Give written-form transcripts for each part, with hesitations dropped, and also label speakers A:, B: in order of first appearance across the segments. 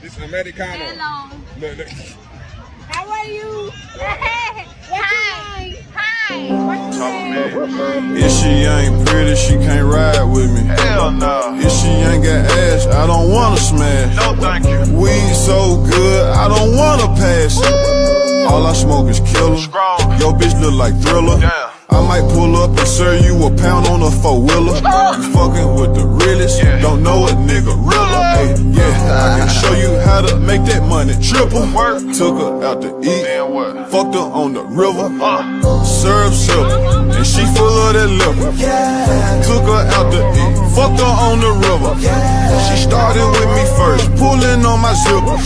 A: It's Americano.
B: Hello.
A: Look.
B: How are you? Hi. Hi.
C: If she ain't pretty, she can't ride with me.
D: Hell no.
C: If she ain't got ass, I don't wanna smash.
D: No, thank you.
C: Weed so good, I don't wanna pass it. All I smoke is killer.
D: Strong.
C: Yo, bitch look like Thriller.
D: Damn.
C: I might pull up and serve you a pound on a four-wheeler. You fucking with the realest,
D: Yeah.
C: don't know a nigga realer. Hey, yeah, I can show you how to make that money triple.
D: Work.
C: Took her out to eat,
D: Then what?
C: fucked her on the river. Serve silver, and she full of that liquor. Took her out to eat, fucked her on the river. She started with me first, pulling on my zipper.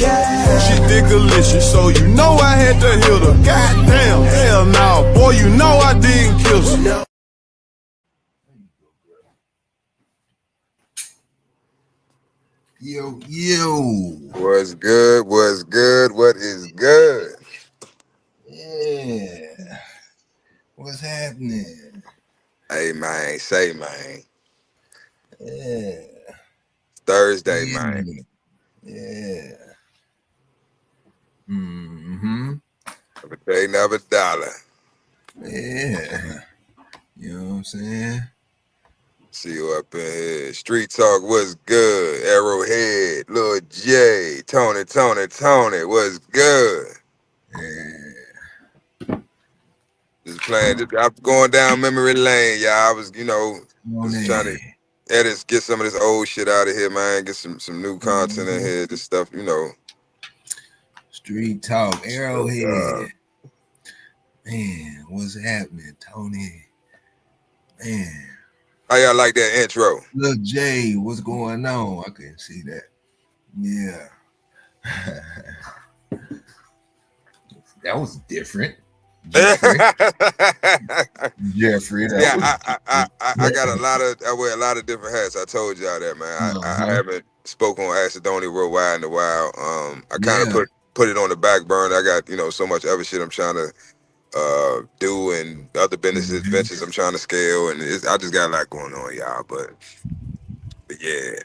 C: She delicious, so you know I had to hit her. Goddamn, hell no, boy, you know I didn't kill her.
E: Yo.
A: What's good? What's good? What is good?
E: Yeah. What's happening?
A: Hey, man. Say, man.
E: Yeah.
A: Thursday, man.
E: Yeah. Mm-hmm.
A: Every day, another dollar.
E: Yeah. You know what I'm saying?
A: See you up in here. Street Talk, what's good? Arrowhead, Lil J, Tony, what's good?
E: Yeah.
A: Just playing. I'm going down memory lane, y'all. I was, just trying to get some of this old shit out of here, man. Get some new content in here. This stuff,
E: Street Talk, Arrowhead. Man, what's happening, Tony? Man.
A: How y'all like that intro?
E: Look, Jay, what's going on? I couldn't see that. Yeah. That was different. Jeffrey.
A: Yeah, I got I wear a lot of different hats. I told y'all that, man. I haven't spoken on Acidonia Worldwide in a while. I kind of put it on the back burner. I got, so much other shit I'm trying to do and other business ventures I'm trying to scale, and I just got a lot going on, y'all. But yeah,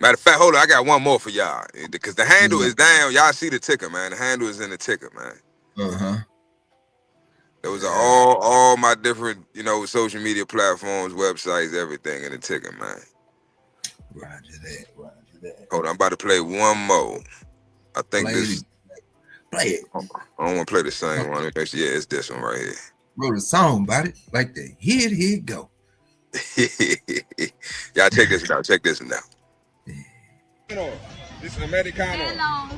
A: matter of fact, hold on, I got one more for y'all because the handle is down. Y'all see the ticker, man. The handle is in the ticker, man. There was all my different, social media platforms, websites, everything in the ticker, man.
E: Roger that.
A: Hold on, I'm about to play one more. I think
E: Play it.
A: I don't want to play the same one. Yeah, it's this one right here.
E: Wrote a song about it, like that. Here it go.
A: Y'all check this out. Check this out. This is Americano.
B: Hello.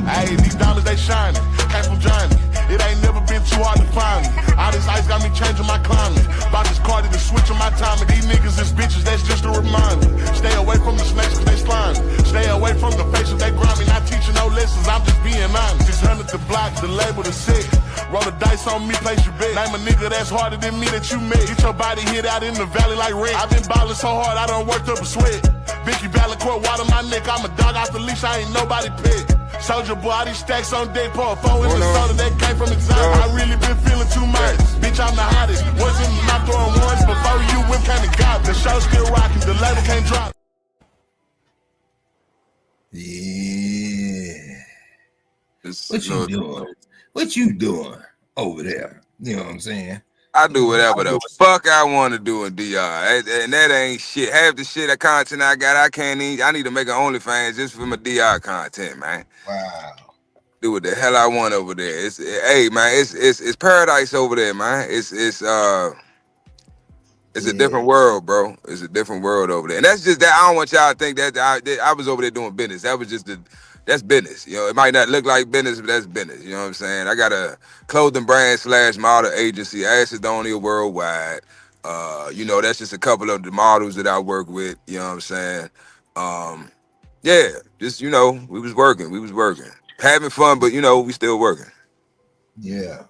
D: Hey, these dollars, they shining. Came from Johnny. It ain't never been too hard to find me. All this ice got me changing my climate. Bought this car to switch on my timing. These niggas is bitches, that's just a reminder. Stay away from the snakes cause they slimy. Stay away from the faces, they grimy. Not teaching no lessons, I'm just being honest. 600 the block, the label the sick. Roll the dice on me, place your bet. Name a nigga that's harder than me that you met. Get your body hit out in the valley like Rick. I've been ballin' so hard, I done worked up a sweat. Vicky Valancourt, water my neck. I'm a dog off the leash, I ain't nobody pet. Soldier boy, all these stacks on deck, pour a phone in the soda that came from exotic. I really been feeling too much. Bitch, I'm the hottest. Was in my throwing ones before you went kind of got. The show still rocking, the label can't drop.
E: Yeah. What you doing? What you doing over there? You know what I'm saying?
A: I do whatever the fuck I want to do in DR, and that ain't shit. Half the shit, that content I got, I need to make an OnlyFans just for my DR content, man.
E: Wow.
A: Do what the hell I want over there. Hey, man, it's paradise over there, man. It's a different world, bro. It's a different world over there, and that's just that. I don't want y'all to think that I was over there doing business. That was just that's business. It might not look like business, but that's business. You know what I'm saying? I got a clothing brand / model agency, Acidonia Worldwide. That's just a couple of the models that I work with. You know what I'm saying? Yeah, just, we was working. Having fun, but, we still working.
E: Yeah.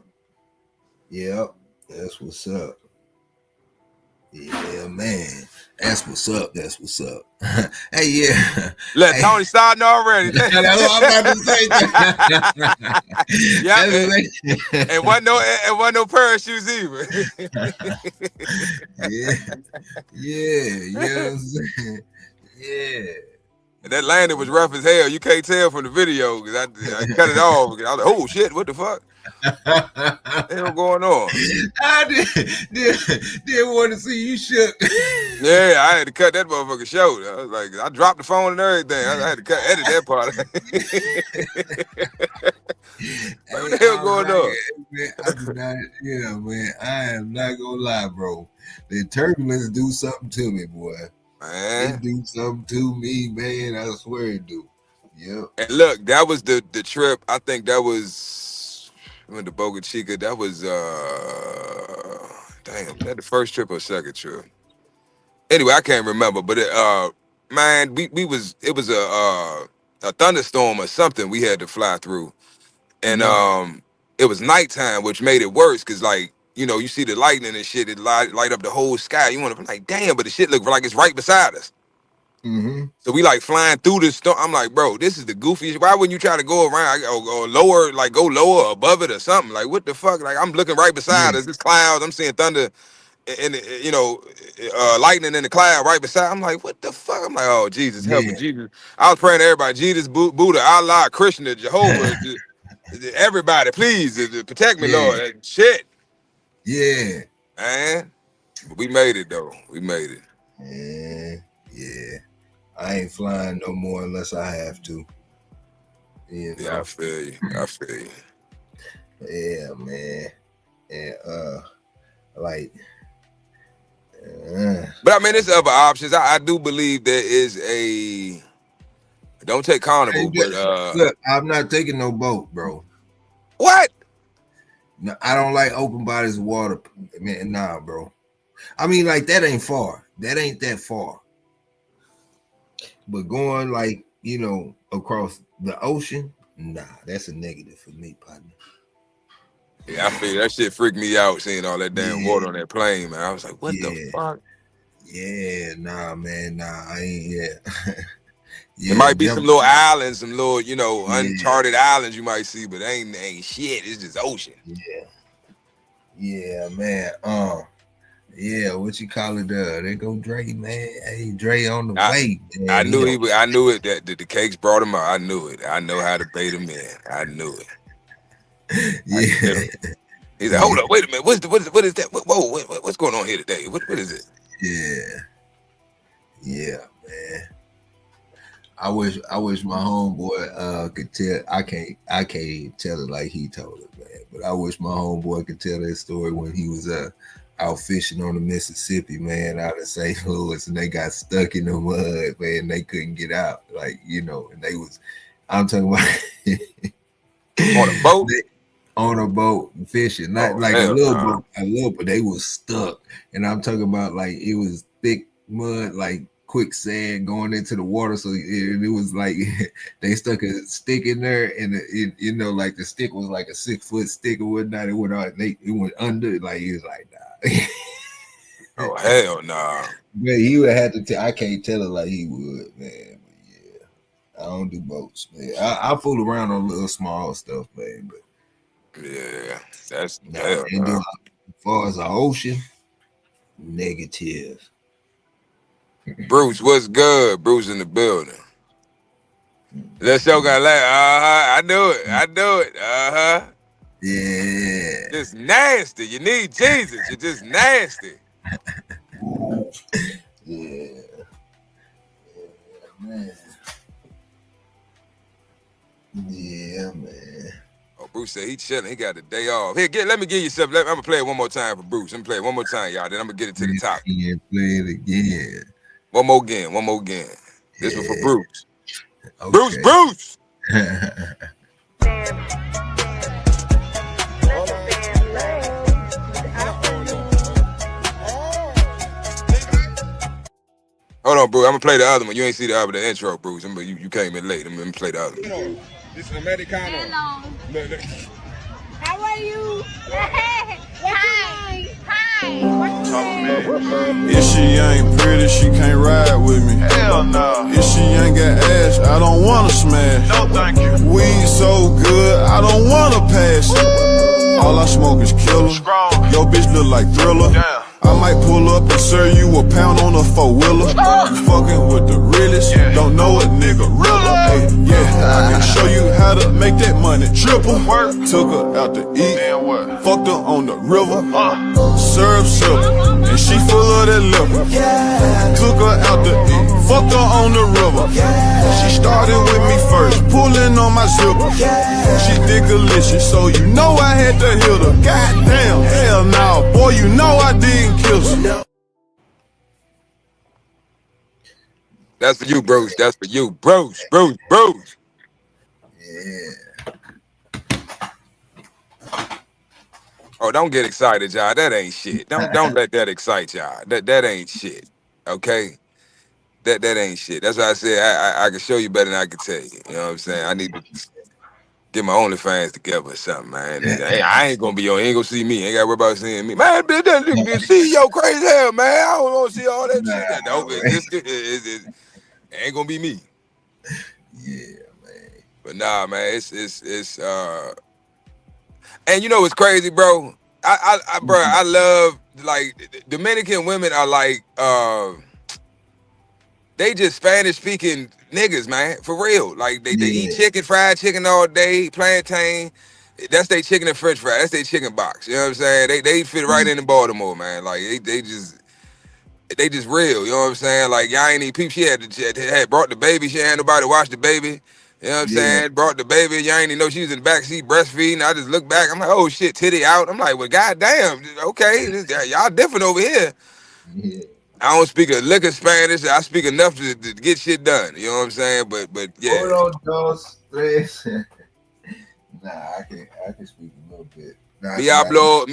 E: Yep. That's what's up. Yeah, man. That's what's up. That's what's up. Hey, yeah.
A: Look,
E: Hey.
A: Tony starting already.
E: That's what I'm about to say.
A: Yeah, and wasn't no parachutes either.
E: Yeah. Yeah.
A: And that landing was rough as hell. You can't tell from the video because I cut it off. I was like, oh shit, what the fuck? What the hell going on?
E: I didn't want to see you shook.
A: Yeah, I had to cut that motherfucker short. I was like, I dropped the phone and everything. I had to edit that part. What the hell going on?
E: Man, I am not gonna lie, bro. The turbulence do something to me, boy.
A: Man.
E: It do something to me, man. I swear it do. Yep.
A: And look, that was the trip. I think that was when the Boca Chica. That was damn. That the first trip or second trip? Anyway, I can't remember. But man, it was a thunderstorm or something we had to fly through, and it was nighttime, which made it worse because like. You know, you see the lightning and shit, it light up the whole sky. You want to be like, damn, but the shit look like it's right beside us.
E: Mm-hmm.
A: So we like flying through the storm. I'm like, bro, this is the goofiest. Why wouldn't you try to go around or lower, like go lower or above it or something? Like, what the fuck? Like, I'm looking right beside us. It's clouds. I'm seeing thunder and, you know, lightning in the cloud right beside. I'm like, what the fuck? I'm like, oh, Jesus, help me, Jesus. I was praying to everybody, Jesus, Buddha, Allah, Krishna, Jehovah, everybody, please protect me, Lord. Shit.
E: Yeah.
A: Man, we made it though. We made it.
E: Yeah. I ain't flying no more unless I have to. You know?
A: Yeah, I feel you.
E: Yeah, man. And
A: but I mean, there's other options. I do believe there is a. Don't take Carnival, but
E: look, I'm not taking no boat, bro.
A: What?
E: No, I don't like open bodies of water, man. Nah, bro. I mean, like that ain't far. That ain't that far. But going like, you know, across the ocean, nah, that's a negative for me, partner.
A: Yeah, I feel that shit freaked me out seeing all that damn water on that plane, man. I was like, what the fuck?
E: Yeah, nah, man, nah, I ain't yet.
A: There might be some little islands, some little, you know, uncharted islands you might see, but ain't shit. It's just ocean.
E: Yeah, man. Yeah, what you call it? They go Dre, man. Hey, Dre on the way. Man.
A: I knew it that the cakes brought him out. I knew it. I know how to bait him in. I knew it.
E: Yeah.
A: He's like, hold up, wait a minute. What is that? Whoa, what's going on here today? What is it?
E: Yeah, man. I wish my homeboy could tell. I can't tell it like he told it, man. But I wish my homeboy could tell that story when he was out fishing on the Mississippi, man, out of St. Louis, and they got stuck in the mud, man. They couldn't get out, like, you know. And I'm talking about
A: on a boat.
E: On a boat fishing, not like a little boat, but they was stuck. And I'm talking about like it was thick mud, like quicksand going into the water. So it was like they stuck a stick in there, and it, you know, like the stick was like a 6-foot stick or whatnot. It went on, it went under. Like he was like, nah.
A: Oh hell nah.
E: Man, he would have to tell. I can't tell it like he would, man. But yeah, I don't do boats, man. I fool around on little small stuff, man. But
A: yeah, that's
E: as far as the ocean, negative.
A: Bruce, what's good? Bruce in the building. That show got laugh. I knew it.
E: Yeah.
A: Just nasty. You need Jesus. You're just nasty.
E: Yeah, man. Yeah, man.
A: Oh, Bruce said he chilling. He got the day off. Here, let me give you something. I'm gonna play it one more time for Bruce. I'm gonna play it one more time, y'all. Then I'm gonna get it to the top.
E: Yeah, play it again.
A: One more again. This one for Bruce.
E: Okay.
A: Bruce. Hold on, Bruce. I'm gonna play the other one. You ain't see the intro, Bruce. You came in late. I'm gonna play the other one. This is Americano.
B: Hello. How are you? Hi. Hi.
C: If she ain't pretty, she can't ride with me.
D: Hell no.
C: If she ain't got ass, I don't wanna smash.
D: No, thank you.
C: Weed so good, I don't wanna pass it. All I smoke is killer.
D: Strong.
C: Yo, bitch look like Thriller.
D: Damn.
C: I might pull up and serve you a pound on a 4-wheeler. Fucking with the realest,
D: Yeah.
C: don't know a nigga realer. Hey, yeah, I can show you how to make that money triple.
D: Work.
C: Took her out to eat,
D: Then what?
C: fucked her on the river.
D: Huh?
C: Serve simple, and she full of that liquor. Took her out to eat, fucked her on the river. She started with me first, pulling on my zipper. She thick delicious, so you know I had to hit her. Goddamn, hell nah, boy, you know I didn't kill her.
A: That's for you, Bruce. That's for you, Bruce. Bruce.
E: Yeah.
A: Oh, don't get excited, y'all. That ain't shit. Don't let that excite y'all. That ain't shit. Okay? That ain't shit. That's why I said I can show you better than I can tell you. You know what I'm saying? I need to get my OnlyFans together or something, man. And, hey, I ain't gonna be on. You ain't gonna see me. Ain't gotta worry about seeing me, man. Bitch, that CEO crazy hell, man. I don't want to see all that shit. No, it ain't gonna be me.
E: Yeah, man.
A: But nah, man. It's and you know what's crazy, bro? I love, like, Dominican women are like they just Spanish speaking niggas, man, for real. Like they eat chicken, fried chicken all day, plantain. That's their chicken and French fry. That's their chicken box. You know what I'm saying? They fit right in Baltimore, man. Like they just real. You know what I'm saying? Like y'all ain't even peep. She had brought the baby. She had nobody to watch the baby. You know what I'm saying? Brought the baby. Y'all ain't even know she was in the back seat breastfeeding. I just look back. I'm like, oh shit, titty out. I'm like, well, goddamn. Okay, y'all different over here.
E: Yeah.
A: I don't speak a lick of Spanish. I speak enough to get shit done. You know what I'm saying? But yeah.
E: Hold on, dos, tres. Nah, I can speak a little bit. Nah,
A: Me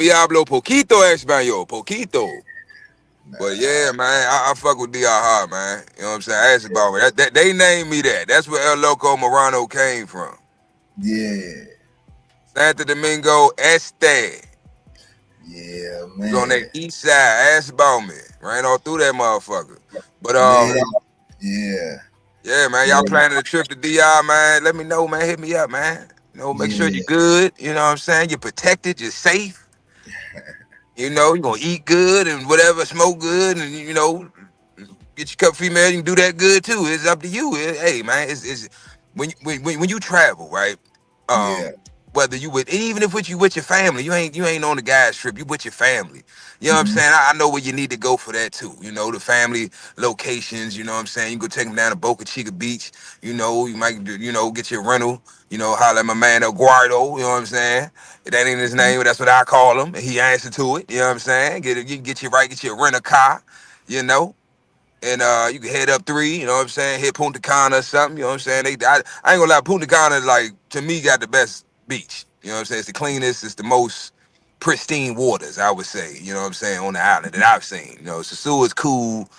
A: hablo poquito español, poquito.
E: nah,
A: But yeah, man, I fuck with DR Hard, man. You know what I'm saying? Ask about me. That they named me that. That's where El Loco Morano came from.
E: yeah,
A: Santo Domingo Este.
E: yeah,
A: It's on
E: man.
A: that east side. Ask about me. Ran all through that motherfucker. But
E: Man, yeah.
A: yeah, man, y'all planning a trip to DR, man. Let me know, man. Hit me up, man. You know, make sure
E: Yeah.
A: you're good. You know what I'm saying? You're protected. You're safe. You know, you're going to eat good and whatever, smoke good. And, you know, get your cup female. You can do that good, too. It's up to you. Hey, man, it's when you travel, right?
E: Yeah.
A: Whether you even if you with your family, you ain't on the guy's trip. You with your family. You know what I'm saying? I know where you need to go for that too. You know, the family locations. You know what I'm saying? You can go take them down to Boca Chica Beach. You know, you might get your rental. You know, holler at my man El Guardo. You know what I'm saying? That ain't his name, but that's what I call him. And he answered to it. You know what I'm saying? You can get your rent a car. You know. And you can head up 3, you know what I'm saying? Hit Punta Cana or something, you know what I'm saying? I ain't gonna lie, Punta Cana, like, to me, got the best beach. You know what I'm saying? It's the cleanest, it's the most pristine waters, I would say, you know what I'm saying, on the island that I've seen. You know, Sosúa is cool,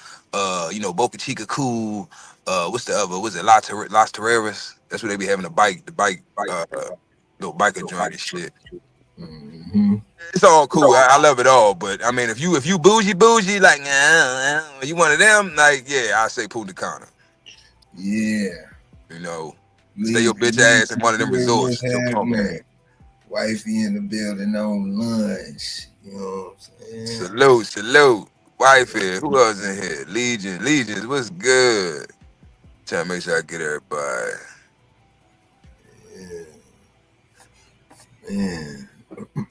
A: you know, Boca Chica cool. What's the other? Was it Las Terreras? That's where they be having the bike, little biker joint and shit.
E: Mm-hmm.
A: It's all cool. I love it all. But I mean, if you bougie, like you one of them, like I say Punta Cana.
E: Yeah.
A: You know, stay your bitch ass in one of them resorts. Your punk ass.
E: Wifey in the building on lunch. You know what I'm saying?
A: Salute. Wifey. Who else in here? Legions. What's good? Trying to make sure I get everybody.
E: Yeah. Man.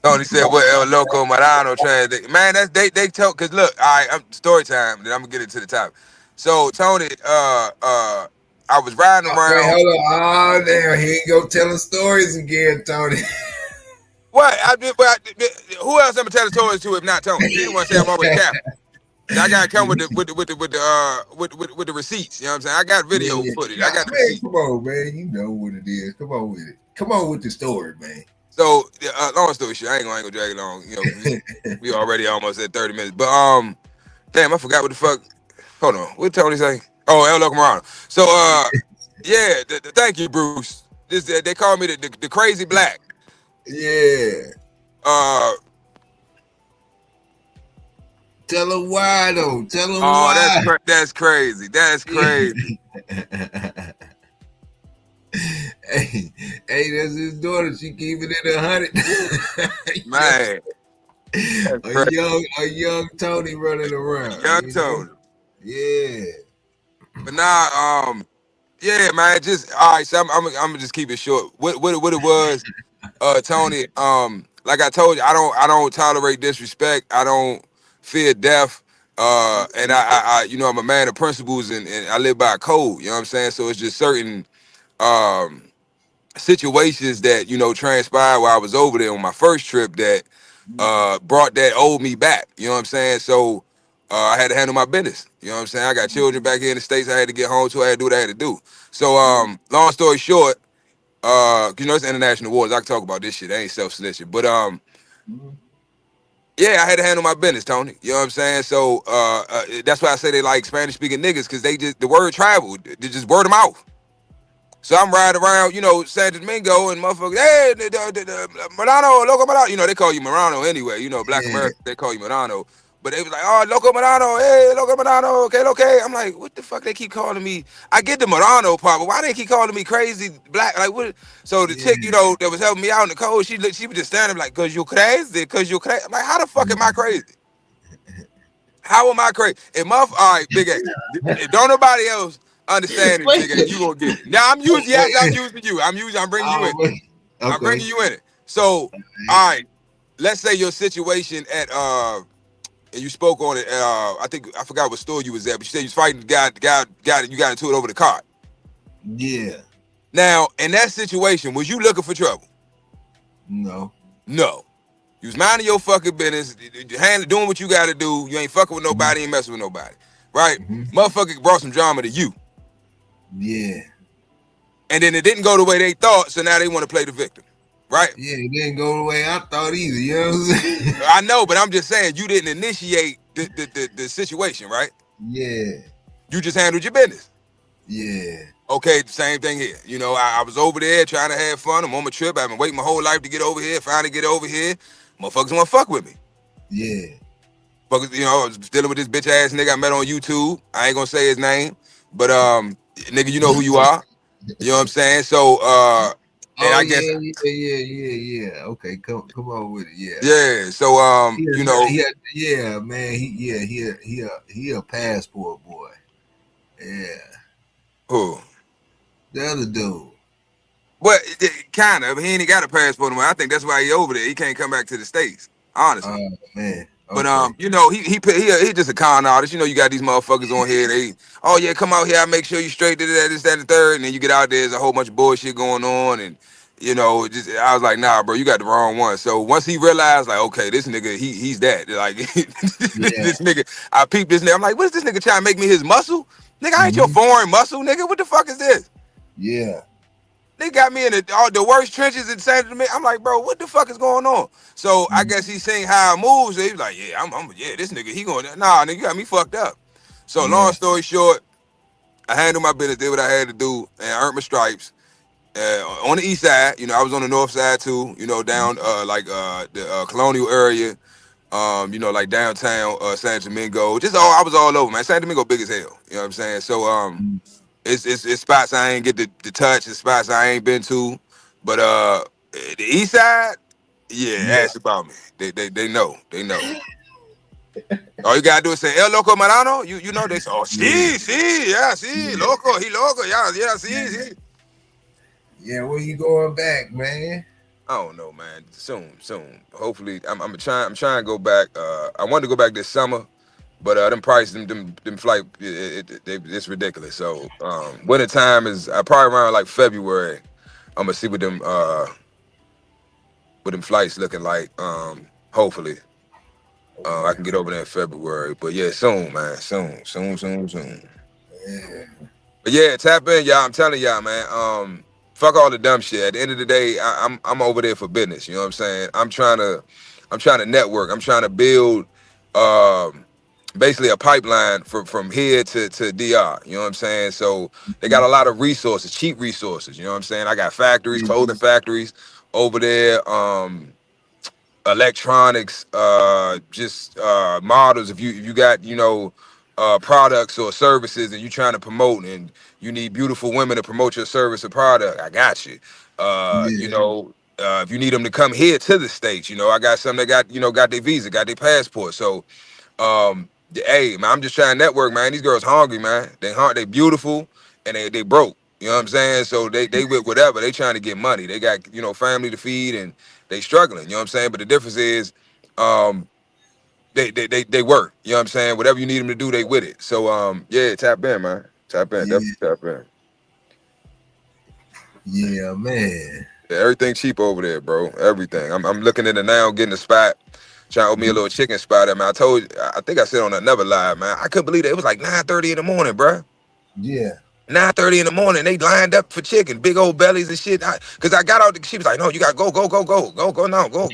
A: Tony said, "What El Loco Morano trying to man? That's they tell because look, all right, story time. Then I'm gonna get it to the top. So Tony, I was riding around.
E: Wait, hold on. Oh, there he go telling stories again, Tony.
A: What? Who else I'm gonna tell the stories to if not Tony? He the one say I'm always capping. I gotta come with the receipts. You know what I'm saying? I got video footage. I got the receipts.
E: Come on, man. You know what it is. Come on with it. Come on with the story, man.
A: So long story short, I ain't gonna drag it long. You know, we already almost at 30 minutes. But damn, I forgot what the fuck. Hold on, what Tony say? Oh, El Loco Morano. So yeah, thank you, Bruce. They call me the crazy black.
E: Yeah. Tell him why though. Tell him
A: Oh,
E: why.
A: that's crazy. That's crazy.
E: Hey, that's his daughter. She keep it in 100.
A: Man.
E: a young Tony running around.
A: Young Tony.
E: Yeah.
A: But nah, yeah, man. Just all right. So I'm gonna just keep it short. What it was, Tony. Like I told you, I don't tolerate disrespect. I don't fear death. And I you know, I'm a man of principles, and I live by a code. You know what I'm saying? So it's just certain situations that, you know, transpired while I was over there on my first trip that brought that old me back. You know what I'm saying? So I had to handle my business. You know what I'm saying? I got children back here in the States I had to get home to. I had to do what I had to do. So long story short, you know, it's international wars. I can talk about this shit. I ain't self-snitching. But yeah, I had to handle my business, Tony. You know what I'm saying? So that's why I say they like Spanish speaking niggas, because they just, the word traveled. They just word of mouth. So I'm riding around, you know, San Domingo, and motherfuckers, hey, Morano, Loco Morano. You know, they call you Morano anyway. You know, Black America, they call you Morano. But they was like, oh, Loco Morano, hey, Loco Morano, okay. I'm like, what the fuck they keep calling me? I get the Morano part, but why they keep calling me crazy black? Like, what? So the chick, you know, that was helping me out in the code, she was just standing like, cause you crazy. I'm like, how the fuck am I crazy? How am I crazy? All right, Big A, if don't nobody else understand it, Big A, you gonna get it. Now I'm using you. I'm bringing you in. Okay. I'm bringing you in it. So, all right, let's say your situation at and you spoke on it. I think I forgot what store you was at, but you said you was fighting the guy. You got into it over the cart.
E: Yeah.
A: Now, in that situation, was you looking for trouble?
E: No.
A: You was minding your fucking business, doing what you got to do. You ain't fucking with nobody, ain't messing with nobody, right? Motherfucker brought some drama to you.
E: Yeah.
A: And then it didn't go the way they thought, so now they want to play the victim, right?
E: Yeah, it didn't go the way I thought either. You know what I'm saying?
A: I know, but I'm just saying you didn't initiate the situation, right?
E: Yeah.
A: You just handled your business.
E: Yeah.
A: Okay, the same thing here. You know, I was over there trying to have fun. I'm on my trip. I've been waiting my whole life to get over here. Finally get over here. Motherfuckers want to fuck with me.
E: Yeah.
A: Fuckers, you know, I was dealing with this bitch ass nigga I met on YouTube. I ain't gonna say his name, but nigga, you know who you are. You know what I'm saying? So and I guess
E: yeah. Okay, come on with it. Yeah.
A: Yeah. So you know,
E: yeah, man. He a passport boy. Yeah.
A: Who?
E: The other dude.
A: Well, kind of. He ain't got a passport anymore. I think that's why he over there. He can't come back to the States. Honestly.
E: Oh man.
A: Okay. But you know, he just a con artist. You know, you got these motherfuckers on here. They, oh yeah, come out here. I make sure you straight to that, this, that, and the third. And then you get out there, there's a whole bunch of bullshit going on, and you know, just I was like, nah, bro, you got the wrong one. So once he realized, like, okay, this nigga, he's that. Like, this nigga, I peeped this nigga. I'm like, what is this nigga trying to make me his muscle? Nigga, I ain't your foreign muscle, nigga. What the fuck is this?
E: Yeah.
A: They got me in the worst trenches in San Domingo. I'm like, bro, what the fuck is going on? So I guess he's seeing how I move. So he's like, yeah, yeah, this nigga, he going, nah, nigga, you got me fucked up. So long story short, I handled my business, did what I had to do, and I earned my stripes. On the east side, you know, I was on the north side too, you know, down the colonial area, you know, like downtown San Domingo. I was all over, man. San Domingo big as hell. You know what I'm saying? So it's spots I ain't get to touch, it's spots I ain't been to. But the east side, ask about me. They know. All you gotta do is say El Loco Marano. You know they say, oh, sí, loco, he loco, sí.
E: Yeah, when you going back, man?
A: I don't know, man. Soon. Hopefully, I'm trying to go back. I wanted to go back this summer, but them prices, them flight, it's ridiculous. So winter time is probably around like February. I'm gonna see what them flights looking like. Hopefully, I can get over there in February. But yeah, soon, man. Soon.
E: Yeah.
A: But yeah, tap in, y'all. I'm telling y'all, man. Fuck all the dumb shit. At the end of the day, I'm over there for business. You know what I'm saying? I'm trying to network. I'm trying to build basically a pipeline from here to DR. You know what I'm saying? So they got a lot of resources, cheap resources. You know what I'm saying? I got factories, clothing factories over there. electronics, just models. If you got products or services and you trying to promote and you need beautiful women to promote your service or product, I got you.
E: Yeah.
A: If you need them to come here to the States, I got some that got their visa, got their passport. So hey man, I'm just trying to network, man. These girls hungry, man. They beautiful and they broke. You know what I'm saying? So they with whatever. They trying to get money. They got, family to feed and they struggling. You know what I'm saying? But the difference is they work. You know what I'm saying? Whatever you need them to do, they with it. So yeah, tap in, man. Tap in,
E: Yeah.
A: definitely tap in.
E: Yeah, man.
A: Yeah, everything cheap over there, bro. Everything. I'm looking at it now, getting a spot, trying to open me a little chicken spot. I told you, I think I said on another live, man. I couldn't believe it. It was like 9:30 in the morning, bro.
E: Yeah.
A: 9:30 in the morning, they lined up for chicken, big old bellies and shit. Cause I got out, she was like, "No, you gotta go now, go."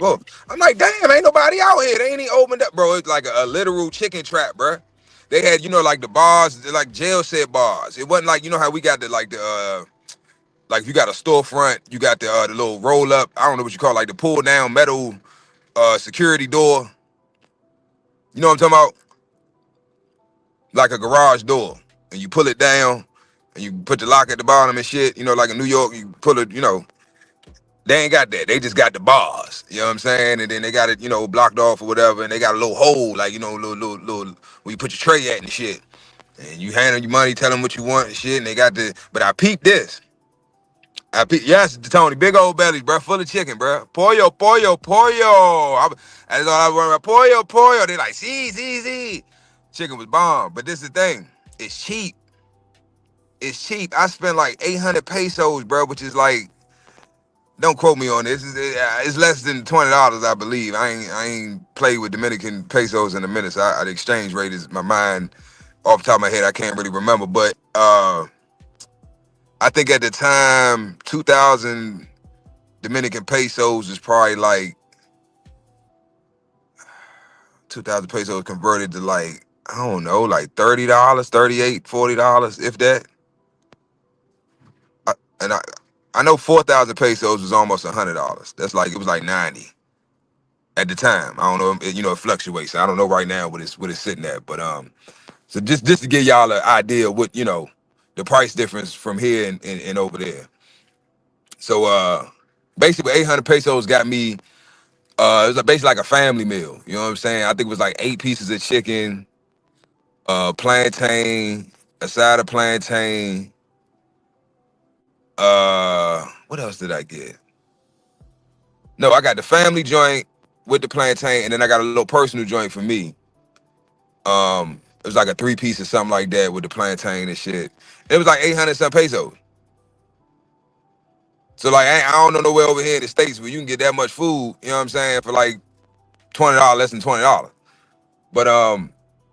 A: I'm like, "Damn, ain't nobody out here. They ain't even opened up, bro." It's like a literal chicken trap, bro. They had, like the bars, like jail set bars. It wasn't like, how we got like if you got a storefront, you got the little roll up. I don't know what you call it, like the pull down metal security door. You know what I'm talking about? Like a garage door, and you pull it down, and you put the lock at the bottom and shit. Like in New York, you pull it. They ain't got that. They just got the bars. You know what I'm saying? And then they got it, blocked off or whatever. And they got a little hole, like little where you put your tray at and shit. And you hand them your money, tell them what you want and shit. And they got the. But I peeped this. Yes, Tony, big old bellies, bro, full of chicken, bro. Pollo. That's all I want about. Pollo. They like, see. Chicken was bomb. But this is the thing. It's cheap. I spent like 800 pesos, bro, which is like, don't quote me on this. It's less than $20, I believe. I ain't played with Dominican pesos in a minute. So the exchange rate is my mind off the top of my head. I can't really remember, but I think at the time, 2,000 Dominican pesos is probably like 2,000 pesos converted to like, I don't know, like $30, $38, $40, if that. I know 4,000 pesos was almost $100. That's like, it was like 90 at the time. I don't know, it fluctuates. I don't know right now what it's sitting at, but so just to give y'all an idea of what, the price difference from here and over there. So basically 800 pesos got me, it was basically like a family meal. You know what I'm saying? I think it was like 8 pieces of chicken, plantain, a side of plantain. What else did I get? No, I got the family joint with the plantain, and then I got a little personal joint for me. It was like a 3-piece or something like that with the plantain and shit. It was like 800 some pesos. So like I don't know nowhere over here in the States where you can get that much food, you know what I'm saying, for like $20, less than $20. But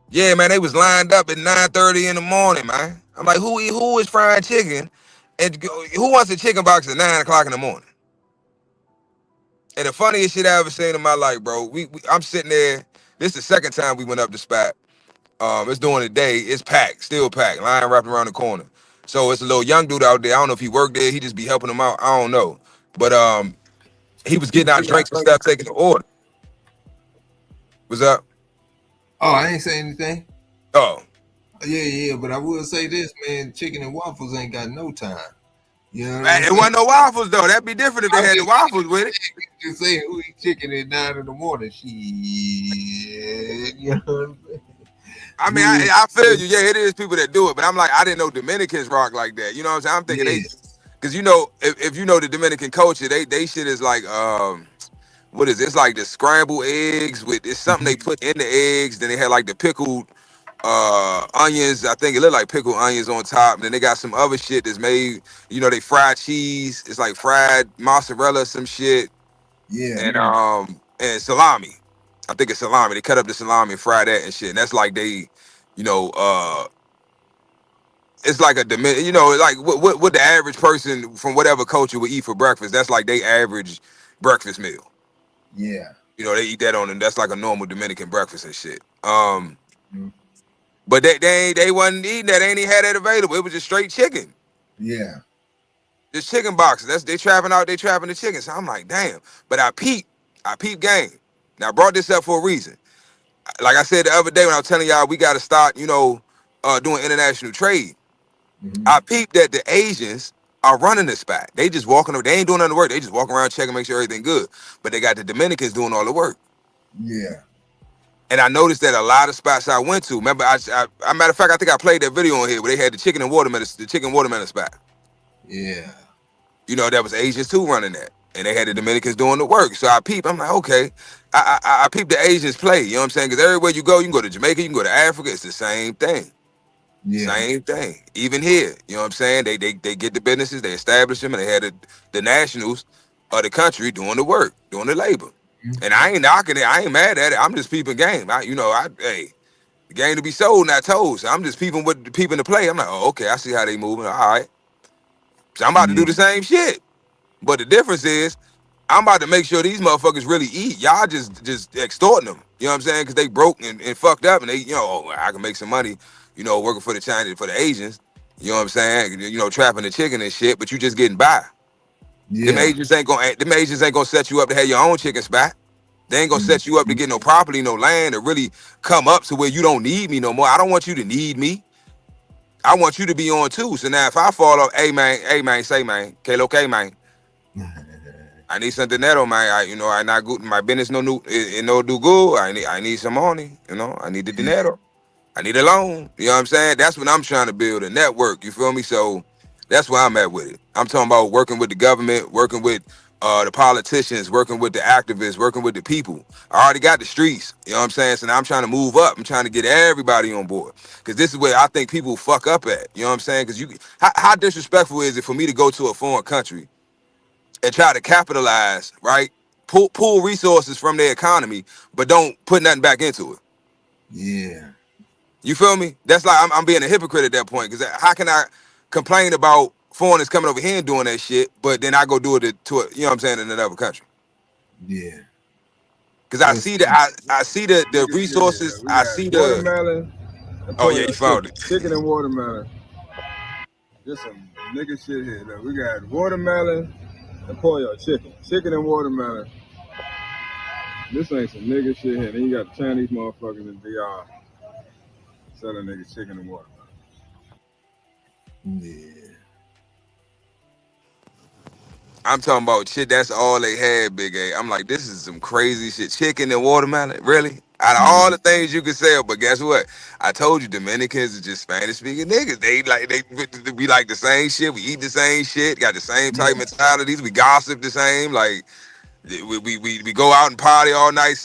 A: yeah, man, they was lined up at 9:30 in the morning, man. I'm like, who is frying chicken? And who wants a chicken box at 9 o'clock in the morning? And the funniest shit I ever seen in my life, bro. I'm sitting there. This is the second time we went up the spot. It's during the day. It's packed, still packed. Line wrapped around the corner. So it's a little young dude out there. I don't know if he worked there. He just be helping them out. I don't know. But he was getting out drinks and stuff, taking the order. What's up?
E: Oh, I ain't saying anything.
A: Oh.
E: Yeah. But I will say this, man. Chicken and waffles ain't got no time. You know
A: Man, it wasn't no waffles though. That'd be different if they had the waffles with it.
E: Just saying, who eat chicken at 9 in the morning? Shit. You know what I'm saying?
A: I mean, I feel you. Yeah, it is people that do it, but I'm like, I didn't know Dominicans rock like that. You know what I'm saying? I'm thinking because if you know the Dominican culture, they shit is like what is it? It's like the scrambled eggs with it's something they put in the eggs. Then they had like the pickled onions. I think it looked like pickled onions on top. And then they got some other shit that's made. They fried cheese. It's like fried mozzarella, some shit.
E: Yeah.
A: And salami. I think it's salami. They cut up the salami and fry that and shit. And that's like they, it's like like what the average person from whatever culture would eat for breakfast. That's like they average breakfast meal.
E: Yeah.
A: They eat that on, and that's like a normal Dominican breakfast and shit. But they wasn't eating that. They ain't even had that available. It was just straight chicken.
E: Yeah.
A: Just chicken boxes. They trapping the chicken. So I'm like, damn. But I peep game. Now I brought this up for a reason. Like I said the other day when I was telling y'all we got to start, doing international trade. I peeped that the Asians are running the spot. They just walking over. They ain't doing none of the work. They just walking around checking, make sure everything good. But they got the Dominicans doing all the work.
E: Yeah.
A: And I noticed that a lot of spots I went to. Remember, matter of fact, I think I played that video on here where they had the chicken watermelon spot.
E: Yeah.
A: That was Asians too running that. And they had the Dominicans doing the work. So I peeped. I'm like, okay. I peeped the Asians play. You know what I'm saying? Because everywhere you go to Jamaica, you can go to Africa. It's the same thing.
E: Yeah.
A: Same thing. Even here, you know what I'm saying? They get the businesses, they establish them, and they had the nationals of the country doing the work, doing the labor. And I ain't knocking it. I ain't mad at it. I'm just peeping game. The game to be sold, not told. So I'm just peeping the play. I'm like, oh, okay, I see how they moving. All right. So I'm about to do the same shit. But the difference is, I'm about to make sure these motherfuckers really eat. Y'all just extorting them. You know what I'm saying? Because they broke and fucked up, and they, I can make some money, working for the Chinese, for the Asians. You know what I'm saying? Trapping the chicken and shit, but you just getting by.
E: Yeah.
A: Them Asians ain't gonna set you up to have your own chicken spot. They ain't gonna set you up to get no property, no land, to really come up to where you don't need me no more. I don't want you to need me. I want you to be on too. So now if I fall off, hey man, say man, K-Lo-K man. I need some dinero, man. I not good. My business no do good. I need some money. I need the dinero. I need a loan. You know what I'm saying? That's what I'm trying to build, a network. You feel me? So that's where I'm at with it. I'm talking about working with the government, working with the politicians, working with the activists, working with the people. I already got the streets. You know what I'm saying? So now I'm trying to move up. I'm trying to get everybody on board. Because this is where I think people fuck up at. You know what I'm saying? Because how disrespectful is it for me to go to a foreign country and try to capitalize, right? Pull resources from their economy, but don't put nothing back into it.
E: Yeah.
A: You feel me? That's like I'm being a hypocrite at that point. Because how can I complain about foreigners coming over here and doing that shit, but then I go do it to you know what I'm saying, in another country?
E: Yeah.
A: Because I see the resources. I see the
F: watermelon.
A: Oh yeah, you found it.
F: Chicken and watermelon. Just some nigga shit here. Look, we got watermelon and pollo chicken. Chicken and watermelon. This ain't some nigga shit here. Then you got the Chinese motherfuckers in DR selling niggas chicken and watermelon.
E: Yeah.
A: I'm talking about shit. That's all they had, Big A. I'm like, this is some crazy shit. Chicken and watermelon, really? Out of all the things you could sell, but guess what? I told you, Dominicans are just Spanish speaking niggas. They be like the same shit. We eat the same shit. Got the same type mentalities. We gossip the same. Like we go out and party all night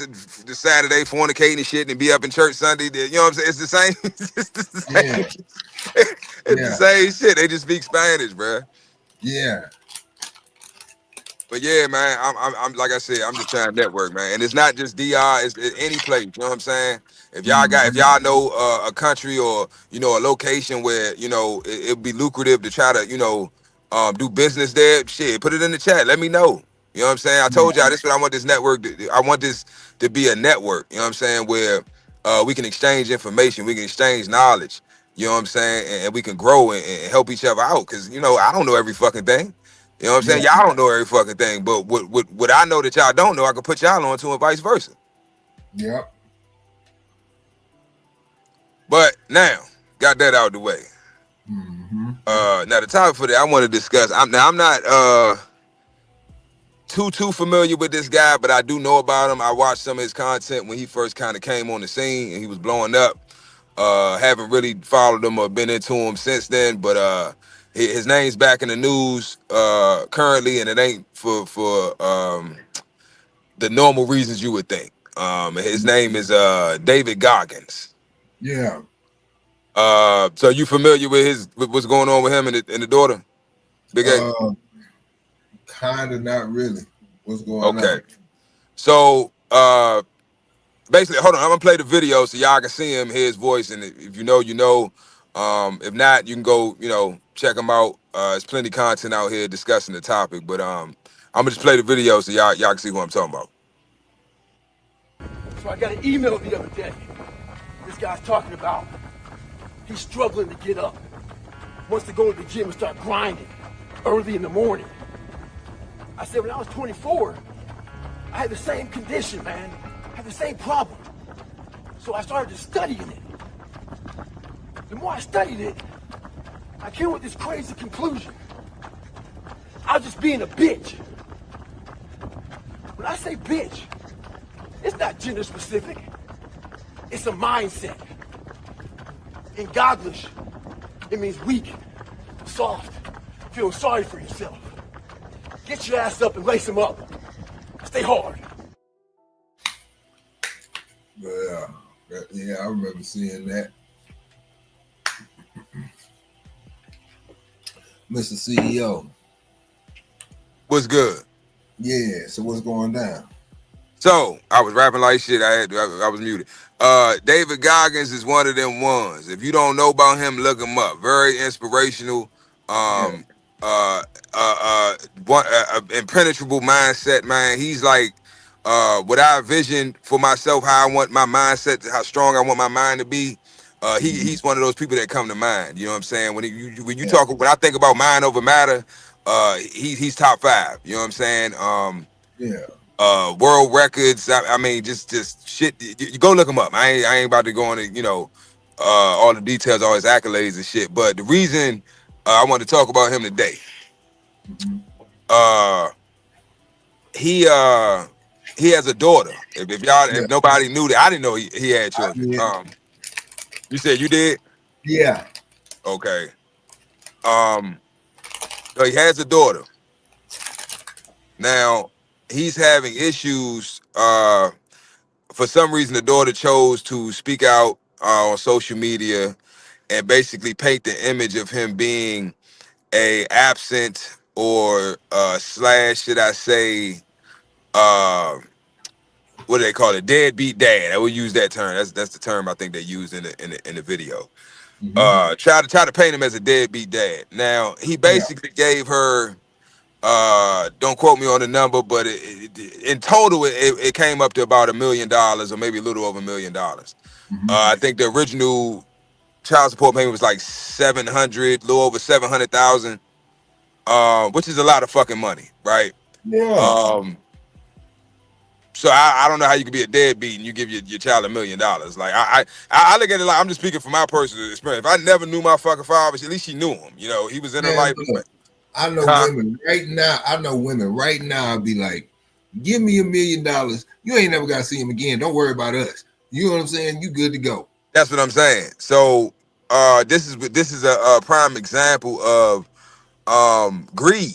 A: the Saturday, fornicating and shit, and be up in church Sunday. You know what I'm saying? It's the same. It's the same. It's the same shit. They just speak Spanish, bro.
E: Yeah.
A: But yeah, man, I'm like I said, I'm just trying to network, man. And it's not just DR, it's any place. You know what I'm saying? If y'all know a country or a location where it'd be lucrative to try to do business there, shit, put it in the chat. Let me know. You know what I'm saying? I told y'all this is what I want this network. I want this to be a network. You know what I'm saying? Where we can exchange information, we can exchange knowledge. You know what I'm saying? And we can grow and help each other out. Because I don't know every fucking thing. You know what I'm saying? Y'all don't know every fucking thing, but what I know that y'all don't know, I can put y'all on to, and vice versa.
E: Yep.
A: But now, got that out of the way. Now the topic for that I want to discuss. I'm not too familiar with this guy, but I do know about him. I watched some of his content when he first kind of came on the scene and he was blowing up. Haven't really followed him or been into him since then, but his name's back in the news currently, and it ain't for the normal reasons you would think. His name is David Goggins.
E: Yeah.
A: So you familiar with what's going on with him and the daughter? Big A?
E: Kind of, not really. What's going on?
A: Okay. So basically, hold on. I'm gonna play the video so y'all can see him, hear his voice, and if you know, you know. If not, you can go, check him out. There's plenty of content out here discussing the topic, but I'm gonna just play the video so y'all can see who I'm talking about.
G: So I got an email the other day. This guy's talking about he's struggling to get up. Wants to go to the gym and start grinding early in the morning. I said, when I was 24, I had the same condition, man. had the same problem. So I started studying it. The more I studied it, I came with this crazy conclusion. I was just being a bitch. When I say bitch, it's not gender specific. It's a mindset. In Godlish, it means weak, soft, feeling sorry for yourself. Get your ass up and lace them up. Stay hard.
E: Yeah, I remember seeing that. Mr. CEO.
A: What's good?
E: Yeah, so what's going down?
A: So I was rapping like shit. I was muted. David Goggins is one of them ones. If you don't know about him, look him up. Very inspirational. Impenetrable mindset, man. He's like what I envision for myself, how I want my mindset, how strong I want my mind to be. He's one of those people that come to mind. You know what I'm saying? When you talk, when I think about mind over matter, he's top 5. You know what I'm saying? World records. I mean, just shit. You go look him up. I ain't about to go into all the details, all his accolades and shit. But the reason I want to talk about him today, he has a daughter. If nobody knew that, I didn't know he had children. You said you did?
E: Yeah.
A: Okay. So he has a daughter. Now he's having issues. For some reason, the daughter chose to speak out on social media and basically paint the image of him being a absent or slash, should I say, what do they call it? Deadbeat dad. I would use that term. That's the term I think they used in the video. Try to paint him as a deadbeat dad. Now he basically gave her. Don't quote me on the number, but in total, it came up to about $1 million or maybe a little over $1 million. I think the original child support payment was like 700, a little over 700,000, which is a lot of fucking money, right?
E: Yeah.
A: So I don't know how you can be a deadbeat and you give your child $1 million. Like I look at it like, I'm just speaking from my personal experience. If I never knew my fucking father, at least she knew him. You know, he was in her life.
E: I know women right now. I'd be like, give me $1 million. You ain't never got to see him again. Don't worry about us. You know what I'm saying? You good to go.
A: That's what I'm saying. So this is a prime example of greed.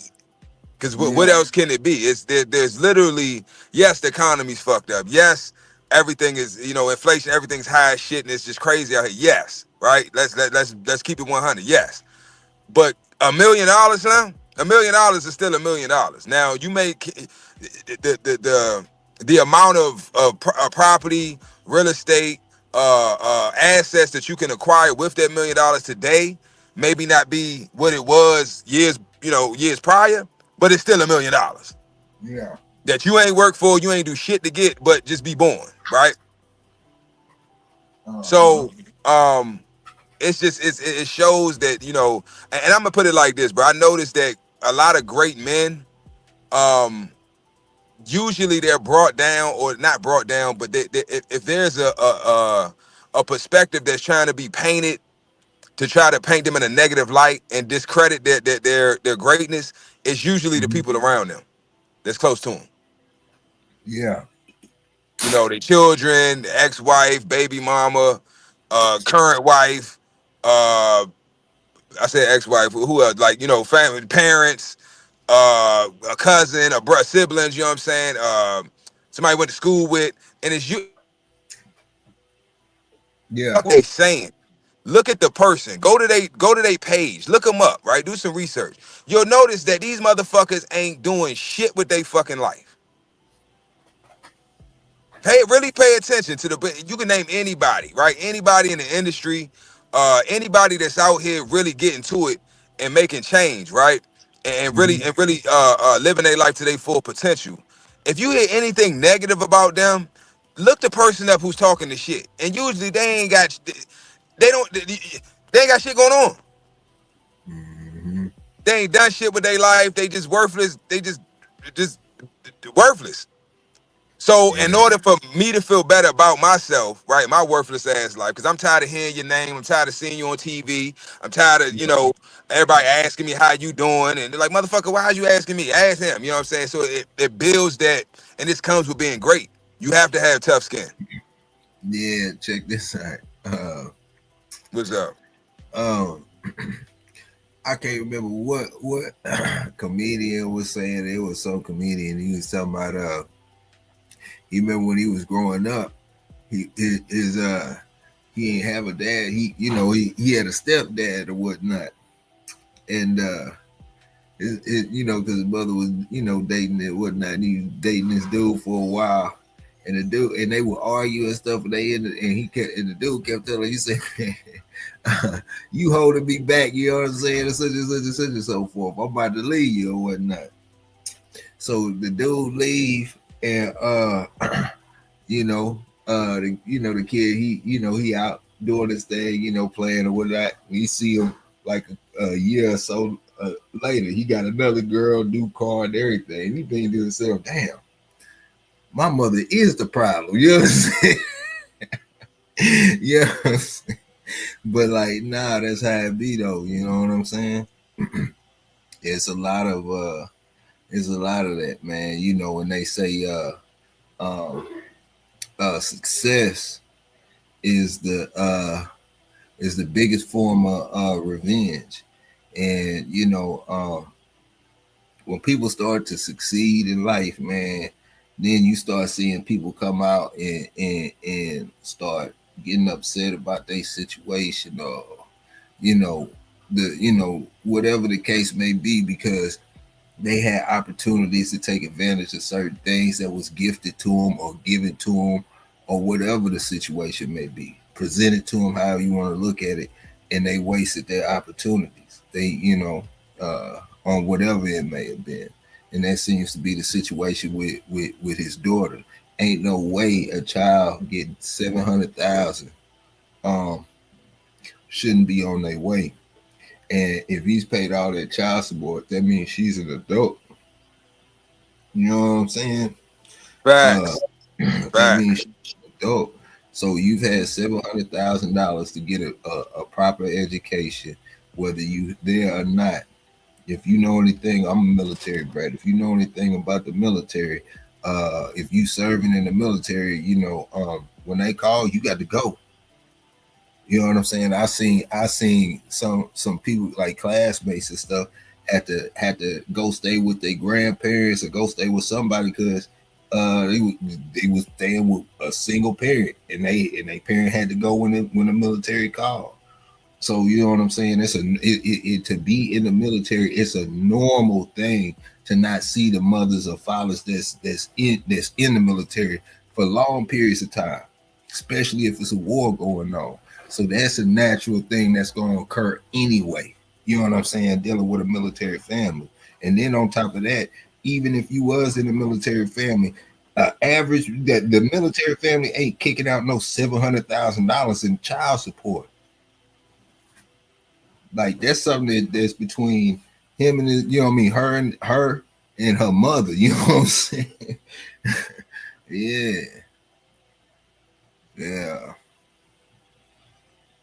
A: Because what else can it be? It's there's literally, yes, the economy's fucked up. Yes, everything is, inflation, everything's high as shit and it's just crazy out here. Yes, right? Let's keep it 100. Yes. But $1 million now? $1 million is still $1 million. Now you make the amount of property, real estate, assets that you can acquire with that $1 million today, maybe not be what it was years prior, but it's still $1 million.
E: Yeah.
A: That you ain't work for, you ain't do shit to get, but just be born, right? So it's just it shows that, and I'm gonna put it like this, bro. I noticed that a lot of great men, usually they're brought down, or not brought down, but if there's a perspective that's trying to be painted to try to paint them in a negative light and discredit their greatness, it's usually the people around them that's close to them.
E: Yeah.
A: Their children, ex-wife, baby mama, current wife, I said ex-wife, who are like, family, parents, a cousin, a brother, siblings, you know what I'm saying? Somebody went to school with, and it's you.
E: Yeah.
A: What they saying. Look at the person. Go to their page. Look them up, right? Do some research. You'll notice that these motherfuckers ain't doing shit with their fucking life. Really pay attention to you can name anybody, right? Anybody in the industry, anybody that's out here really getting to it and making change, right? And really living their life to their full potential. If you hear anything negative about them, look the person up who's talking the shit. And usually they ain't got shit going on. They ain't done shit with their life. They just worthless. They just worthless. So in
E: Yeah.
A: order for me to feel better about myself, right, my worthless ass life, because I'm tired of hearing your name, I'm tired of seeing you on TV, I'm tired of, everybody asking me how you doing, and they're like, motherfucker, why are you asking me? Ask him, you know what I'm saying? So it builds that, and this comes with being great. You have to have tough skin.
E: Yeah, check this out.
A: What's up?
E: I can't remember what comedian was saying. It was some comedian. He was talking about he remember when he was growing up, he ain't have a dad. He had a stepdad or whatnot, and because his mother was dating and whatnot. And he was dating this dude for a while, and they would argue and stuff. And the dude kept telling him, he said, "You holding me back," you know what I'm saying, and such and such and such and so forth. I'm about to leave you or whatnot. So the dude leave, and the kid, he out doing his thing, playing or whatnot. You see him like a year or so later, he got another girl, new car, and everything. He thinking to himself, "Damn, my mother is the problem." You know what I'm saying? Yeah. But like, nah, that's how it be though. You know what I'm saying? It's a lot of that, man. When they say success is the biggest form of revenge. And when people start to succeed in life, man, then you start seeing people come out and start getting upset about their situation, or whatever the case may be, because they had opportunities to take advantage of certain things that was gifted to them or given to them, or whatever the situation may be, presented to them, however you want to look at it, and they wasted their opportunities. They, on whatever it may have been. And that seems to be the situation with his daughter. Ain't no way a child getting $700,000 shouldn't be on their way. And if he's paid all that child support, that means she's an adult. You know what I'm saying?
A: Facts.
E: That means she's an adult. So you've had $700,000 to get a proper education, whether you there or not. If you know anything, I'm a military brat. If you know anything about the military, if you serving in the military, when they call, you got to go. You know what I'm saying? I seen some people, like classmates and stuff, had to go stay with their grandparents or go stay with somebody because they was staying with a single parent, and they parent had to go when the military called. So you know what I'm saying? To be in the military, it's a normal thing to not see the mothers or fathers that's in the military for long periods of time, especially if it's a war going on. So that's a natural thing that's going to occur anyway. You know what I'm saying? Dealing with a military family. And then on top of that, even if you was in a military family, average that the military family ain't kicking out no $700,000 in child support. Like that's something that's between him and his, her and her mother. You know what I'm saying? Yeah.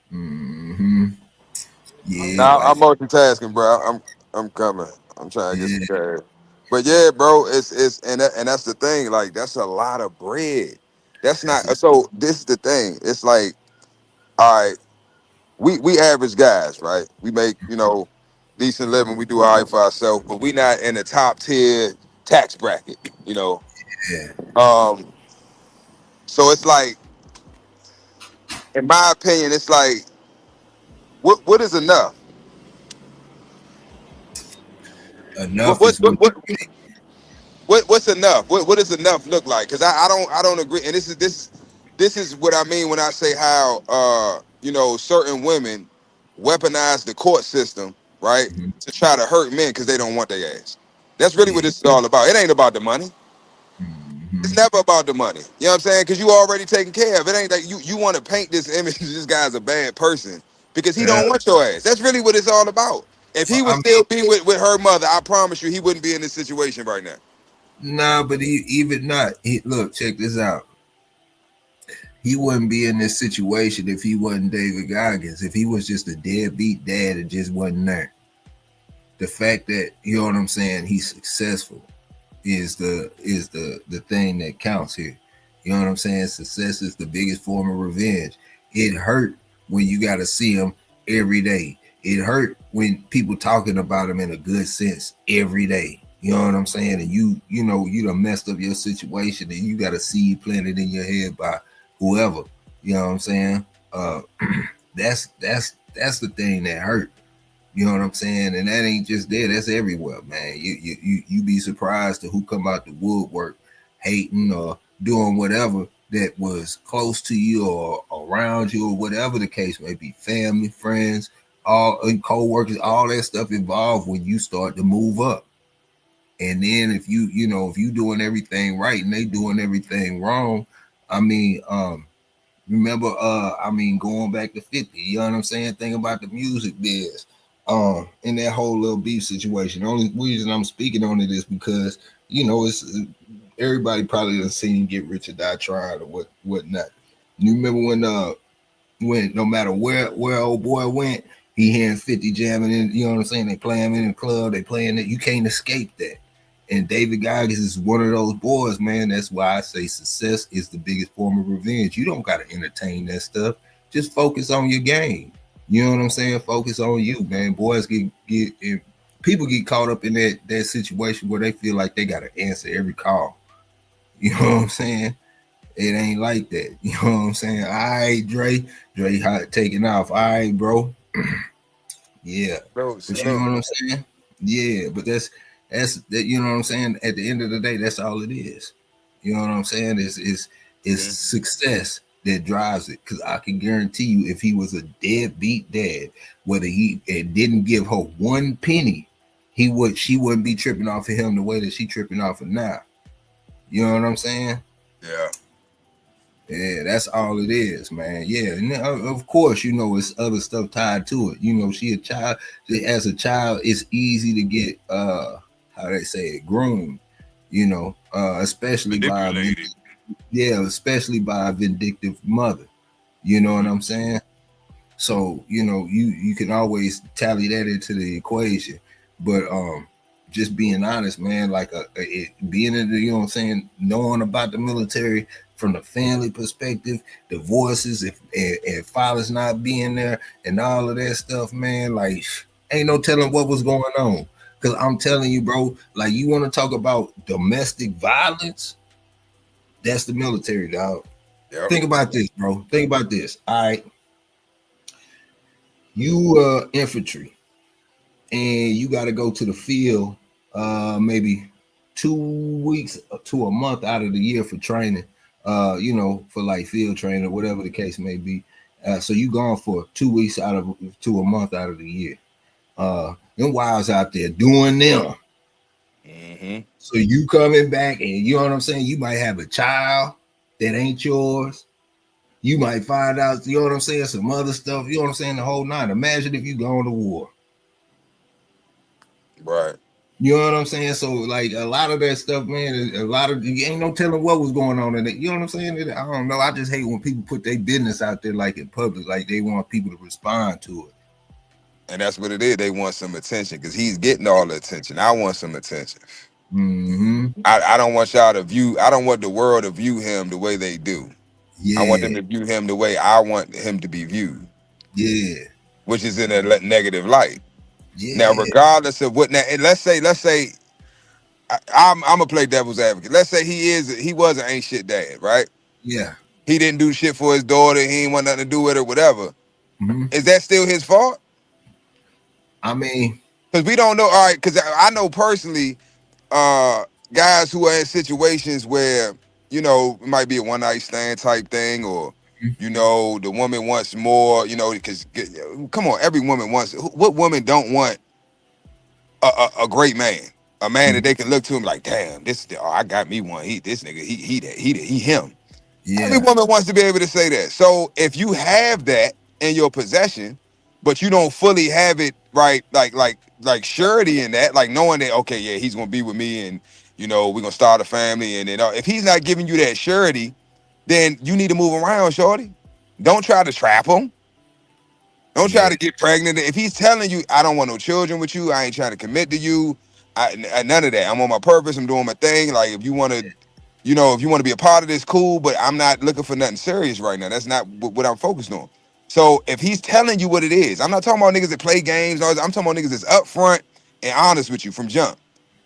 E: Mm-hmm. Yeah.
A: Now I'm multitasking, bro. I'm coming. I'm trying to get some cash. But yeah, bro, it's and that's the thing. Like that's a lot of bread. That's not so. This is the thing. It's like, all right, we average guys, right? We make decent living. We do all right for ourselves, but we not in the top tier tax bracket.
E: Yeah.
A: So it's like, in my opinion, it's like, what is enough?
E: Enough
A: What
E: is what
A: what's enough? What does enough look like? Because I don't agree. And this is what I mean when I say how certain women weaponize the court system, right, to try to hurt men because they don't want their ass. That's really what this is all about. It ain't about the money. It's never about the money. You know what I'm saying? Because you already taken care of. It ain't like you want to paint this image this guy's a bad person because he don't want your ass. That's really what it's all about. If he would still be with her mother, I promise you he wouldn't be in this situation right now.
E: Nah, but even not. Look, check this out. He wouldn't be in this situation if he wasn't David Goggins. If he was just a deadbeat dad and just wasn't there. The fact that, you know what I'm saying, he's successful is the thing that counts here. You know what I'm saying? Success is the biggest form of revenge. It hurt when you got to see him every day. It hurt when people talking about him in a good sense every day. You know what I'm saying? And you done messed up your situation and you got a seed planted in your head by whoever. You know what I'm saying? That's the thing that hurt. You know what I'm saying? And that ain't just there. That's everywhere, man. You be surprised to who come out the woodwork hating or doing whatever that was close to you or around you or whatever the case may be. Family, friends, all co-workers, all that stuff involved when you start to move up. And then if you doing everything right and they doing everything wrong, I mean, remember, going back to 50, you know what I'm saying? Think about the music biz. In that whole little beef situation. The only reason I'm speaking on it is because, it's everybody probably done seen Get Rich or Die Trying or whatnot. You remember when no matter where old boy went, he hearing 50 jamming in, you know what I'm saying? They play him in the club, they playing it. You can't escape that. And David Goggins is one of those boys, man. That's why I say success is the biggest form of revenge. You don't got to entertain that stuff. Just focus on your game. You know what I'm saying? Focus on you, man. Boys people get caught up in that situation where they feel like they got to answer every call. You know what I'm saying? It ain't like that. You know what I'm saying? All right, Dre taking off. All right, bro. Yeah. But you know what I'm saying? Yeah, but that's that. You know what I'm saying? At the end of the day, that's all it is. You know what I'm saying? It's success that drives it. Because I can guarantee you, if he was a deadbeat dad, whether he didn't give her one penny, she wouldn't be tripping off of him the way that she tripping off of now. You know what I'm saying?
A: Yeah.
E: Yeah, that's all it is, man. Yeah, and of course, it's other stuff tied to it. She a child. As a child, it's easy to get how they say it, groomed. Especially especially by a vindictive mother. You know what I'm saying? So you can always tally that into the equation, but just being honest, man, like being in the, you know what I'm saying, knowing about the military from the family perspective, divorces, if father's not being there and all of that stuff, man, like ain't no telling what was going on. Because I'm telling you, bro, like you want to talk about domestic violence, that's the military, dog. Yep. Think about this, bro. Think about this. All right. You infantry and you got to go to the field maybe 2 weeks to a month out of the year for training, for like field training or whatever the case may be. So you gone for 2 weeks to a month out of the year. Them wives out there doing them. Mm-hmm. So you coming back and you know what I'm saying? You might have a child that ain't yours. You might find out, you know what I'm saying, some other stuff, you know what I'm saying, the whole nine. Imagine if you go to war.
A: Right.
E: You know what I'm saying? So, like, a lot of that stuff, man, you ain't no telling what was going on in it. You know what I'm saying? I don't know. I just hate when people put their business out there, like, in public, like they want people to respond to it.
A: And that's what it is. They want some attention because he's getting all the attention. I want some attention.
E: Mm-hmm.
A: I don't want y'all to view, I don't want the world to view him the way they do. Yeah. I want them to view him the way I want him to be viewed.
E: Yeah.
A: Which is in a negative light.
E: Yeah.
A: Now, regardless of what, now, and let's say, I'm gonna play devil's advocate. Let's say he was an ain't shit dad, right?
E: Yeah.
A: He didn't do shit for his daughter. He ain't want nothing to do with her, whatever.
E: Mm-hmm.
A: Is that still his fault?
E: I mean,
A: because we don't know. All right, because I know personally, guys who are in situations where it might be a one night stand type thing, or the woman wants more. Because come on, every woman wants. What woman don't want a great man, a man that they can look to him like, damn, I got me one. This nigga, he him. Yeah. Every woman wants to be able to say that. So if you have that in your possession, but you don't fully have it right, like surety in that, like knowing that, okay, yeah, he's gonna be with me you know, we're gonna start a family, and then if he's not giving you that surety, then you need to move around, shorty. Don't try to trap him. Don't try to get pregnant. If he's telling you, I don't want no children with you, I ain't trying to commit to you, none of that. I'm on my purpose. I'm doing my thing. Like, if you want to, you know, if you want to be a part of this, cool. But I'm not looking for nothing serious right now. That's not what I'm focused on. So if he's telling you what it is, I'm not talking about niggas that play games. I'm talking about niggas that's upfront and honest with you from jump.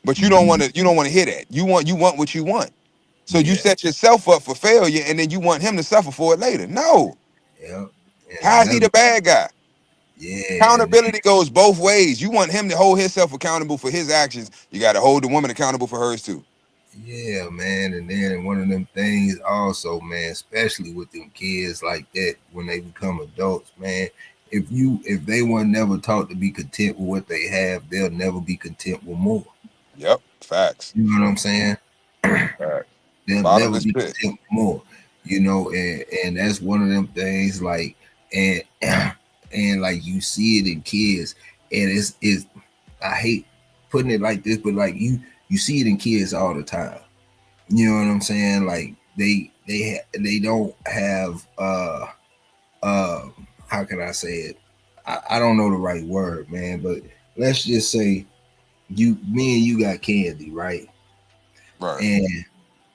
A: But you don't want to. You don't want to hear that. You want what you want. So you set yourself up for failure, and then you want him to suffer for it later. No. How's he the bad guy? Accountability goes both ways. You want him to hold himself accountable for his actions. You got to hold the woman accountable for hers too.
E: Yeah, man. And then one of them things also, man, especially with them kids like that when they become adults, man. If they weren't never taught to be content with what they have, they'll never be content with more.
A: Yep, facts.
E: You know what I'm saying?
A: Facts.
E: They'll never be content with more. You know, and that's one of them things. Like, and like you see it in kids, and it's I hate putting it like this, but like you see it in kids all the time. You know what I'm saying? Like they don't have how can I say it? I don't know the right word, man, but let's just say me and you got candy, right?
A: Right.
E: And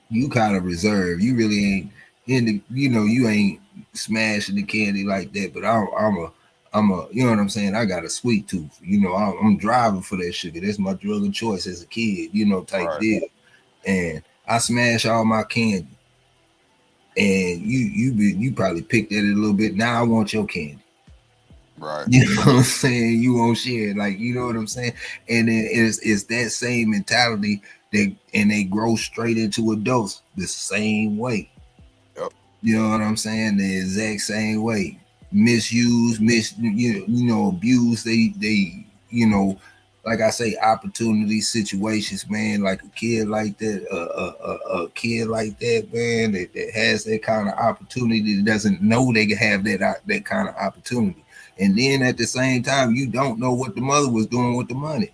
E: you kind of reserved. You really ain't you ain't smashing the candy like that, but I'm a, you know what I'm saying? I got a sweet tooth. You know, I'm driving for that sugar. That's my drug of choice as a kid, you know, type deal. And I smash all my candy. And you probably picked at it a little bit. Now I want your candy.
A: Right.
E: You know what I'm saying? You won't share it. Like, you know what I'm saying? And then it's that same mentality and they grow straight into adults the same way.
A: Yep.
E: You know what I'm saying? The exact same way. Misuse, abuse. They you know, like I say, opportunity situations, man. Like a kid like that, a kid like that, man, that has that kind of opportunity, that doesn't know they can have that kind of opportunity. And then at the same time, you don't know what the mother was doing with the money.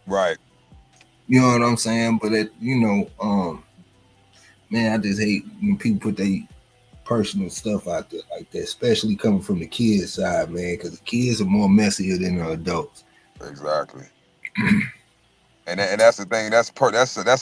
A: Right.
E: You know what I'm saying? But man, I just hate when people put their personal stuff out there like that, especially coming from the kids side, man, because the kids are more messier than the adults.
A: Exactly. and that's the thing. That's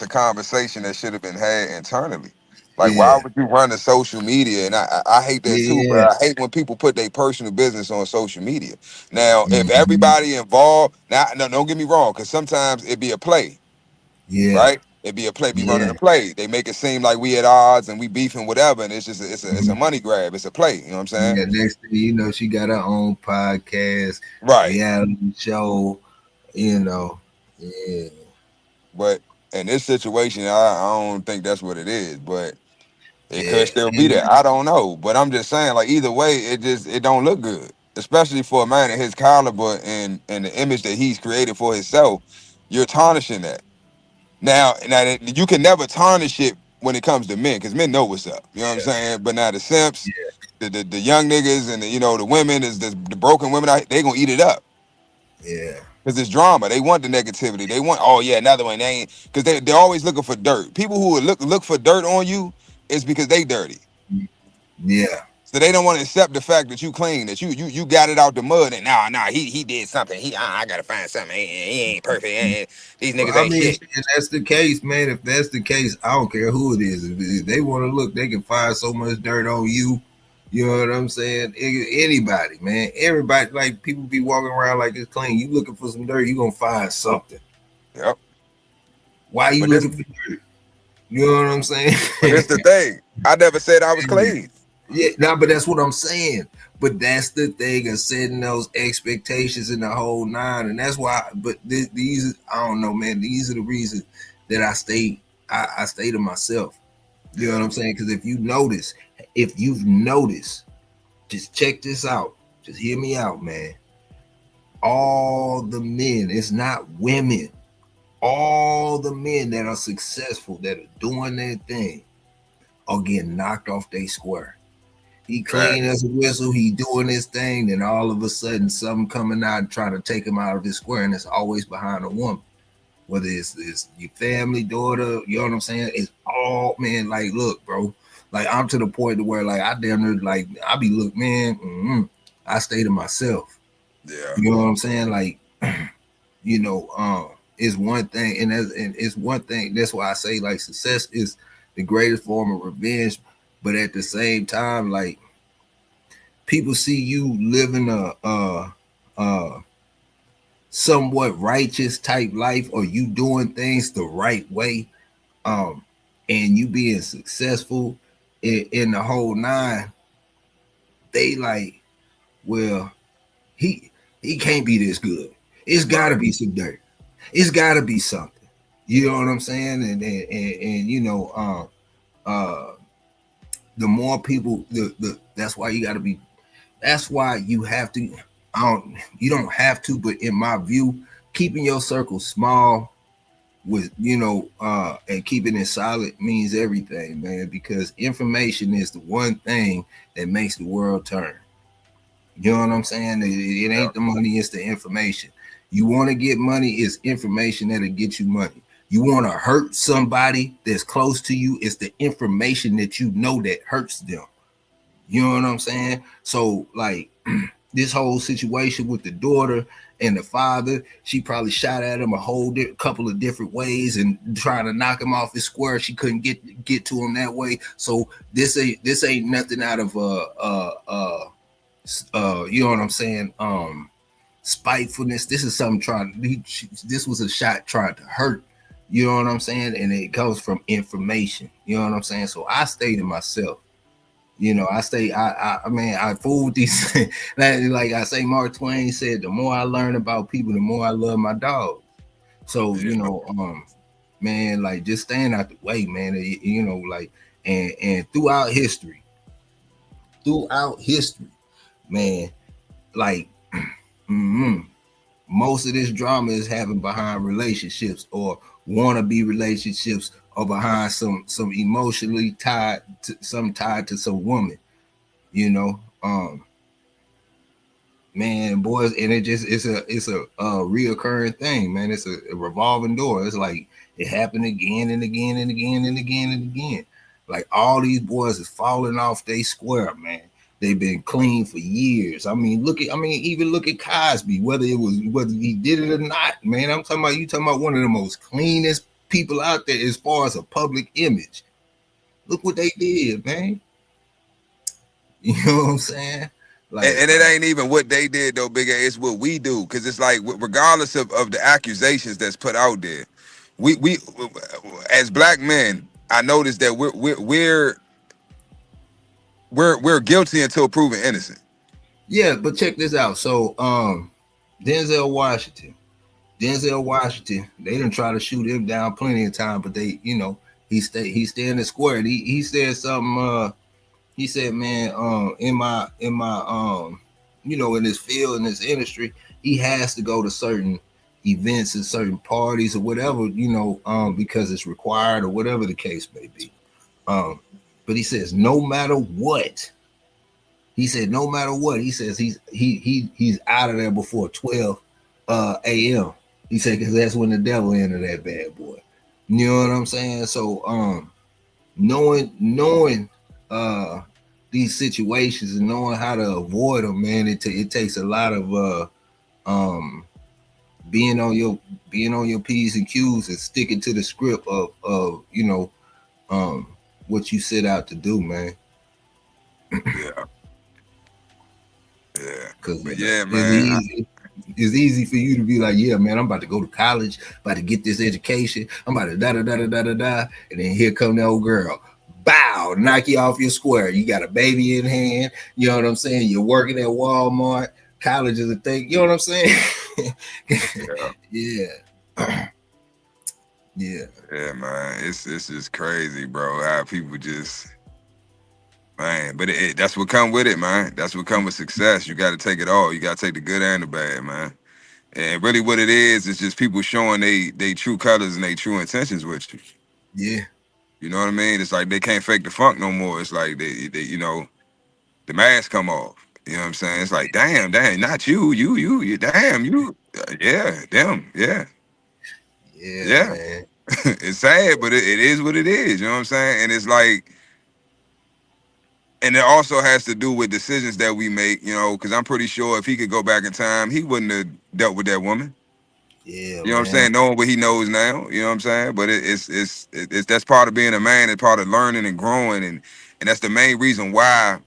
A: a conversation that should have been had internally. Like, why would you run to social media? And I hate that too, but I hate when people put their personal business on social media. Now, if everybody involved, now, no, don't get me wrong, because sometimes it be a play.
E: Yeah.
A: Right? It'd be a play, running a play. They make it seem like we at odds and we beefing whatever, and it's just it's a money grab. It's a play. You know what I'm saying?
E: Yeah. Next thing you know, she got her own podcast,
A: right?
E: Reality show. You know. Yeah.
A: But in this situation, I don't think that's what it is. But it could still be that. I don't know. But I'm just saying, like, either way, it don't look good, especially for a man of his caliber and the image that he's created for himself. You're tarnishing that. Now you can never tarnish it when it comes to men, because men know what's up. You know what I'm saying? But now the simps, the young niggas, and the women, the broken women, they gonna eat it up.
E: Yeah.
A: Because it's drama. They want the negativity. They want, oh yeah, another one. They ain't, because they're always looking for dirt. People who look for dirt on you is because they dirty.
E: Yeah.
A: So they don't want to accept the fact that you clean, that you got it out the mud, and nah, he did something. I gotta find something. He ain't perfect. These niggas ain't shit.
E: If that's the case, man, if that's the case, I don't care who it is. If they want to look, they can find so much dirt on you. You know what I'm saying? Anybody, man. Everybody, like, people be walking around like it's clean. You looking for some dirt, you gonna find something.
A: Yep.
E: Why you looking for dirt? You know what I'm saying?
A: But that's the thing. I never said I was clean.
E: Yeah, but that's what I'm saying. But that's the thing of setting those expectations in the whole nine, and that's why. But these, I don't know, man. These are the reasons that I stay to myself. You know what I'm saying? Because if you've noticed, just check this out. Just hear me out, man. All the men, it's not women. All the men that are successful, that are doing their thing, are getting knocked off their square. He clean as a whistle, he doing his thing, then all of a sudden something coming out and trying to take him out of his square, and it's always behind a woman. whether it's your family, daughter, you know what I'm saying? It's all, man, like, look, bro, like I'm to the point to where like I damn near like I be look, man, I stay to myself.
A: Yeah.
E: You know what I'm saying? Like, you know, it's one thing, and it's one thing. That's why I say like success is the greatest form of revenge, but at the same time, like people see you living a somewhat righteous type life, or you doing things the right way, and you being successful in the whole nine. They like, well, he can't be this good. It's got to be some dirt. It's got to be something. You know what I'm saying? And you know, the more people, that's why you got to be. That's why you have to. You don't have to, but in my view, keeping your circle small with, you know, and keeping it solid means everything, man. Because information is the one thing that makes the world turn. You know what I'm saying? It ain't the money, it's the information. You want to get money, it's information that'll get you money. You want to hurt somebody that's close to you, it's the information that you know that hurts them. You know what I'm saying? So, like, this whole situation with the daughter and the father, she probably shot at him a whole couple of different ways and trying to knock him off his square. She couldn't get to him that way. So this ain't nothing out of you know what I'm saying? Spitefulness. This is something this was a shot trying to hurt. You know what I'm saying? And it comes from information. You know what I'm saying? So I stay to myself. You know, I fool with these. Like I say, Mark Twain said, the more I learn about people, the more I love my dog. So, you know, man, like just staying out the way, man, you know, like, and throughout history, man, like, most of this drama is happening behind relationships or wannabe relationships, or behind some emotionally tied to some woman, you know. Man, boys, and it's a reoccurring thing, man. It's a revolving door. It's like it happened again and again and again and again and again. Like all these boys is falling off they square, man. They've been clean for years. Even look at Cosby, whether he did it or not, man. You talking about one of the most cleanest people out there as far as a public image. Look what they did, man. You know what I'm saying?
A: Like, and it ain't even what they did though, Big A. It's what we do, because it's like regardless of the accusations that's put out there, we as black men, I noticed that we're guilty until proven innocent.
E: Yeah, but check this out. So Denzel Washington, they didn't try to shoot him down plenty of time, but they, you know, he staying the square. He said something. He said, man, in my you know, in this field, in this industry, he has to go to certain events and certain parties or whatever, you know, because it's required or whatever the case may be. But he says, no matter what, he said, no matter what, he says he's out of there before 12 a.m. He said, because that's when the devil entered that bad boy. You know what I'm saying? So knowing these situations and knowing how to avoid them, man, it takes a lot of being on your P's and Q's and sticking to the script of you know what you set out to do, man.
A: Yeah. But yeah, man.
E: It's easy for you to be like, yeah, man, I'm about to go to college, about to get this education, I'm about to da, and then here come the old girl. Bow, knock you off your square. You got a baby in hand, you know what I'm saying? You're working at Walmart, college is a thing, you know what I'm saying? Yeah. Yeah,
A: man. It's just crazy, bro. How people just, man. But that's what come with it, man. That's what come with success. You got to take it all. You got to take the good and the bad, man. And really, what it is just people showing they true colors and they true intentions with you.
E: Yeah.
A: You know what I mean? It's like they can't fake the funk no more. It's like they you know, the mask come off. You know what I'm saying? It's like, damn, not you, damn, you, yeah, them, yeah.
E: Yeah, man.
A: It's sad, but it is what it is. You know what I'm saying? And it's like, and it also has to do with decisions that we make. You know, because I'm pretty sure if he could go back in time, he wouldn't have dealt with that woman.
E: Yeah,
A: You know what I'm saying? Knowing what he knows now, you know what I'm saying? But it's that's part of being a man, it's part of learning and growing, and that's the main reason why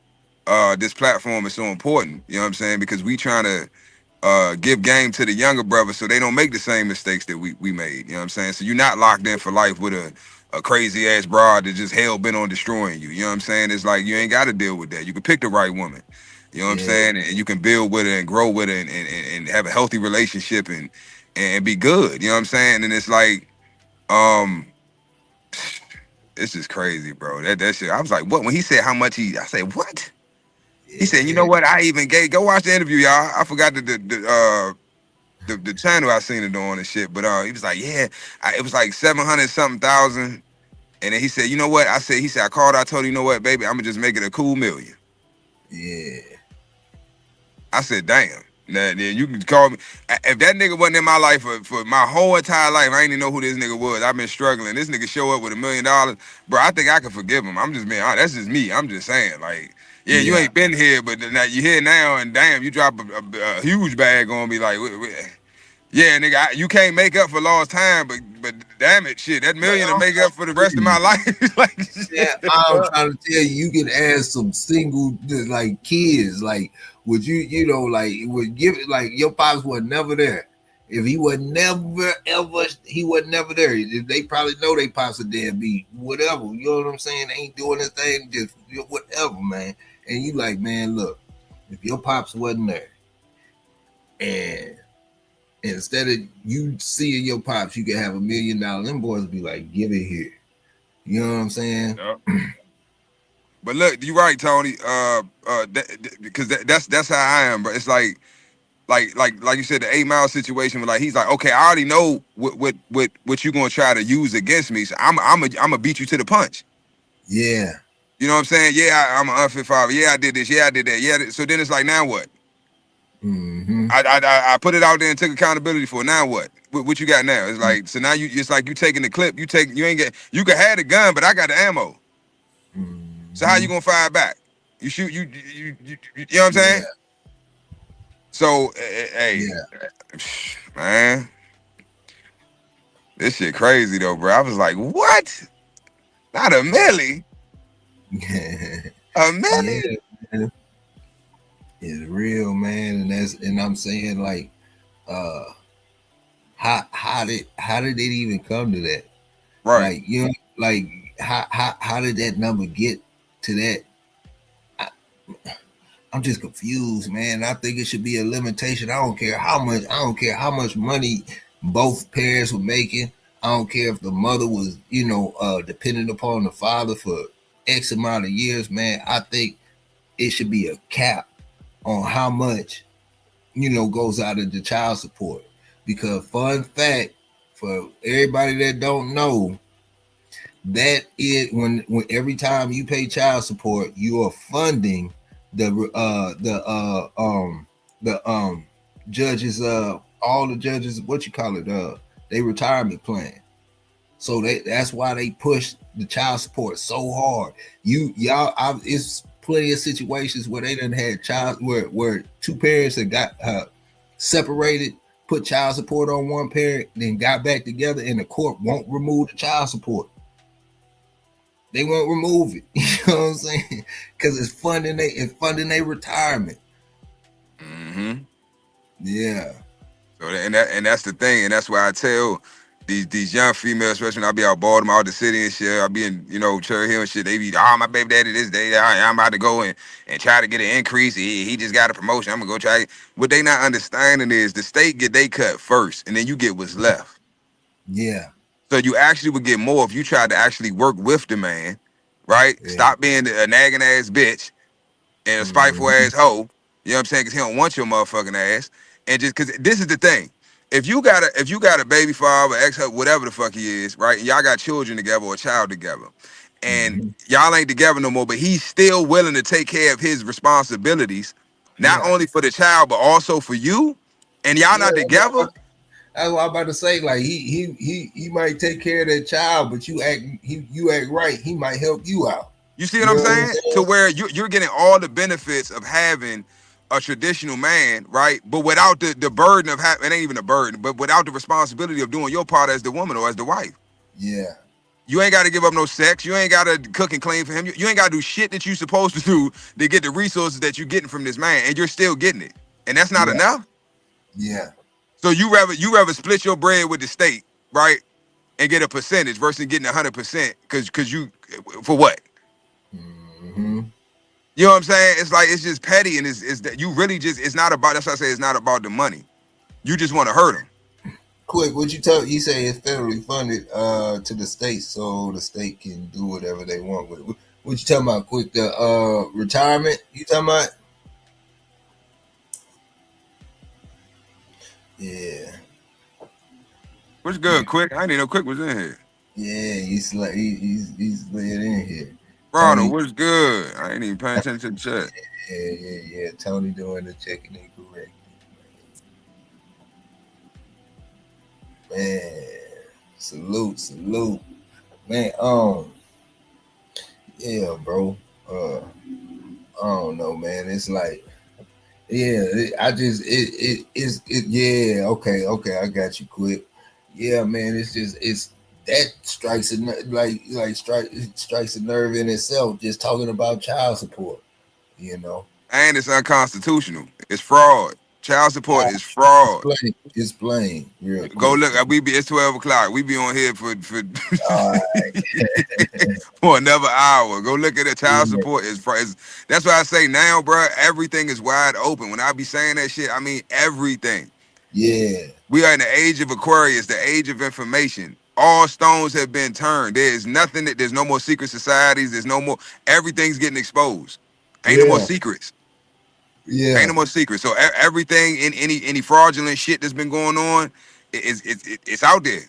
A: this platform is so important. You know what I'm saying? Because we trying to give game to the younger brothers so they don't make the same mistakes that we made. You know what I'm saying? So you're not locked in for life with a crazy ass broad that just hell bent on destroying you. You know what I'm saying? It's like you ain't got to deal with that. You can pick the right woman. You know what I'm saying? And you can build with her and grow with her and have a healthy relationship and be good. You know what I'm saying? And it's like, it's just crazy, bro. That shit. I was like, what? When he said how much I said, what? He said, you know what? I even go watch the interview, y'all. I forgot the channel I seen it on and shit. But he was like, yeah, it was like 700 something thousand. And then he said, you know what? He said, I called, I told him, you know what, baby, I'm gonna just make it a cool $1 million.
E: Yeah.
A: I said, damn. Now, then you can call me. If that nigga wasn't in my life for my whole entire life, I ain't even know who this nigga was. I've been struggling. This nigga show up with $1 million, bro. I think I can forgive him. I'm just being honest. That's just me. I'm just saying, like, yeah, you ain't been here, but now you here now, and damn, you drop a huge bag on me, like, yeah, nigga, you can't make up for lost time, but damn it, shit, that $1 million to make up for the rest of my life. Like,
E: yeah, I'm trying to tell you, you can add some single like kids, like. Would you know, like, would give it like your pops was never there. If he was never ever, he was never there. They probably know they pops a deadbeat, whatever. You know what I'm saying? They ain't doing this thing, just whatever, man. And you like, man, look, if your pops wasn't there, and instead of you seeing your pops, you could have $1 million. Them boys would be like, give it here. You know what I'm saying?
A: Yep. But look, you're right, Tony. Because that's how I am, bro. It's like you said, the 8 Mile situation. Like he's like, okay, I already know what you gonna try to use against me. So I'm gonna beat you to the punch.
E: Yeah.
A: You know what I'm saying? Yeah, I'm an unfit father. Yeah, I did this. Yeah, I did that. Yeah. So then it's like, now what?
E: Mm-hmm.
A: I put it out there and took accountability for it. Now what? What you got now? It's like, so now it's like you taking the clip. You can have the gun, but I got the ammo.
E: Mm-hmm.
A: So how you gonna fire back? You shoot, you know what I'm saying? Yeah. So, hey, man, this shit crazy though, bro. I was like, what? Not $1 million? $1 million?
E: Yeah, it's real, man, and I'm saying, like, how did it even come to that?
A: Right.
E: Like, you know, like how did that number get to that? I'm just confused, man. I think it should be a limitation. I don't care how much money both parents were making. I don't care if the mother was, dependent upon the father for X amount of years, man. I think it should be a cap on how much, goes out of the child support. Because fun fact, for everybody that don't know, that is when every time you pay child support, you are funding the judges, all the judges, they retirement plan. So that's why they push the child support so hard. It's plenty of situations where they done had where two parents that got separated, put child support on one parent, then got back together, and the court won't remove the child support. They won't remove it. You know what I'm saying? Because it's funding their retirement.
A: Mm-hmm.
E: Yeah.
A: So and that's the thing, and that's why I tell these young females, especially when I be out Baltimore, out the city and shit, I be in, Cherry Hill and shit, they be, my baby daddy this day, I'm about to go and try to get an increase. He just got a promotion. I'm gonna go try. What they not understanding is the state get they cut first, and then you get what's left.
E: Yeah.
A: So you actually would get more if you tried to actually work with the man, right? Yeah. Stop being a nagging ass bitch and a spiteful ass hoe. You know what I'm saying? Because he don't want your motherfucking ass. And just because this is the thing, if you got a baby father, ex-husband, whatever the fuck he is, right? And y'all got children together or a child together, and y'all ain't together no more, but he's still willing to take care of his responsibilities, not only for the child but also for you, and y'all not together.
E: That's what I'm about to say. Like he might take care of that child, but you act right. He might help you out.
A: You see what I'm saying? To where you're getting all the benefits of having a traditional man, right? But without the burden of having, it ain't even a burden, but without the responsibility of doing your part as the woman or as the wife.
E: Yeah.
A: You ain't got to give up no sex. You ain't got to cook and clean for him. You ain't got to do shit that you supposed to do to get the resources that you're getting from this man, and you're still getting it. And that's not enough.
E: Yeah.
A: So you rather split your bread with the state, right, and get a percentage versus getting 100% because you for what?
E: Mm-hmm.
A: You know what I'm saying? It's like it's just petty, and it's that you really just it's not about. That's why I say it's not about the money. You just want to hurt him.
E: Quick, what you tell? You say it's federally funded to the state, so the state can do whatever they want with it. What you talking about? Quick, the retirement? You talking about? Yeah.
A: What's good, Quick? I didn't know Quick was in here.
E: Yeah, he's laid in here.
A: Brother, what's good? I ain't even paying attention to the chat.
E: Yeah. Tony doing the checking incorrect. Man, salute, man. Yeah, bro. I don't know, man. It's like, yeah. Yeah. Okay. I got you, Quick. Yeah, man. It's that strikes strikes a nerve in itself. Just talking about child support, you know.
A: And it's unconstitutional. It's fraud. Child support is fraud.
E: It's plain.
A: Go look. It's 12 o'clock. We be on here for
E: right.
A: for another hour. Go look at it. Child support is that's why I say now, bro. Everything is wide open. When I be saying that shit, I mean everything.
E: Yeah.
A: We are in the age of Aquarius, the age of information. All stones have been turned. There's no more secret societies. There's no more. Everything's getting exposed. Ain't no more secrets.
E: Yeah.
A: Ain't no more secrets. So everything in any fraudulent shit that's been going on, it's out there.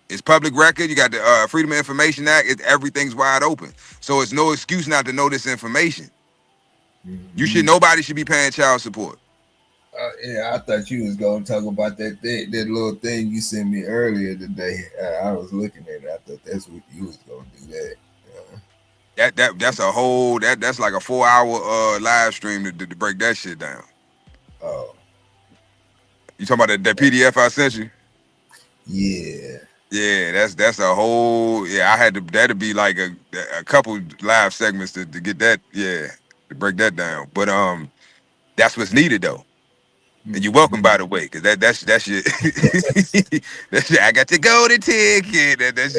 A: It's public record. You got the Freedom of Information Act. Everything's wide open. So it's no excuse not to know this information.
E: Mm-hmm.
A: Nobody should be paying child support.
E: Yeah, I thought you was gonna talk about that little thing you sent me earlier today. I was looking at it. I thought that's what you was gonna do that.
A: That's a whole that's like a 4-hour live stream to break that shit down.
E: Oh,
A: you talking about that PDF I sent you? Yeah, that's a whole. I had to. That'd be like a couple live segments to get that. Yeah, to break that down. But that's what's needed though. And you're welcome, by the way, because that's your that's your, I got the golden ticket. That's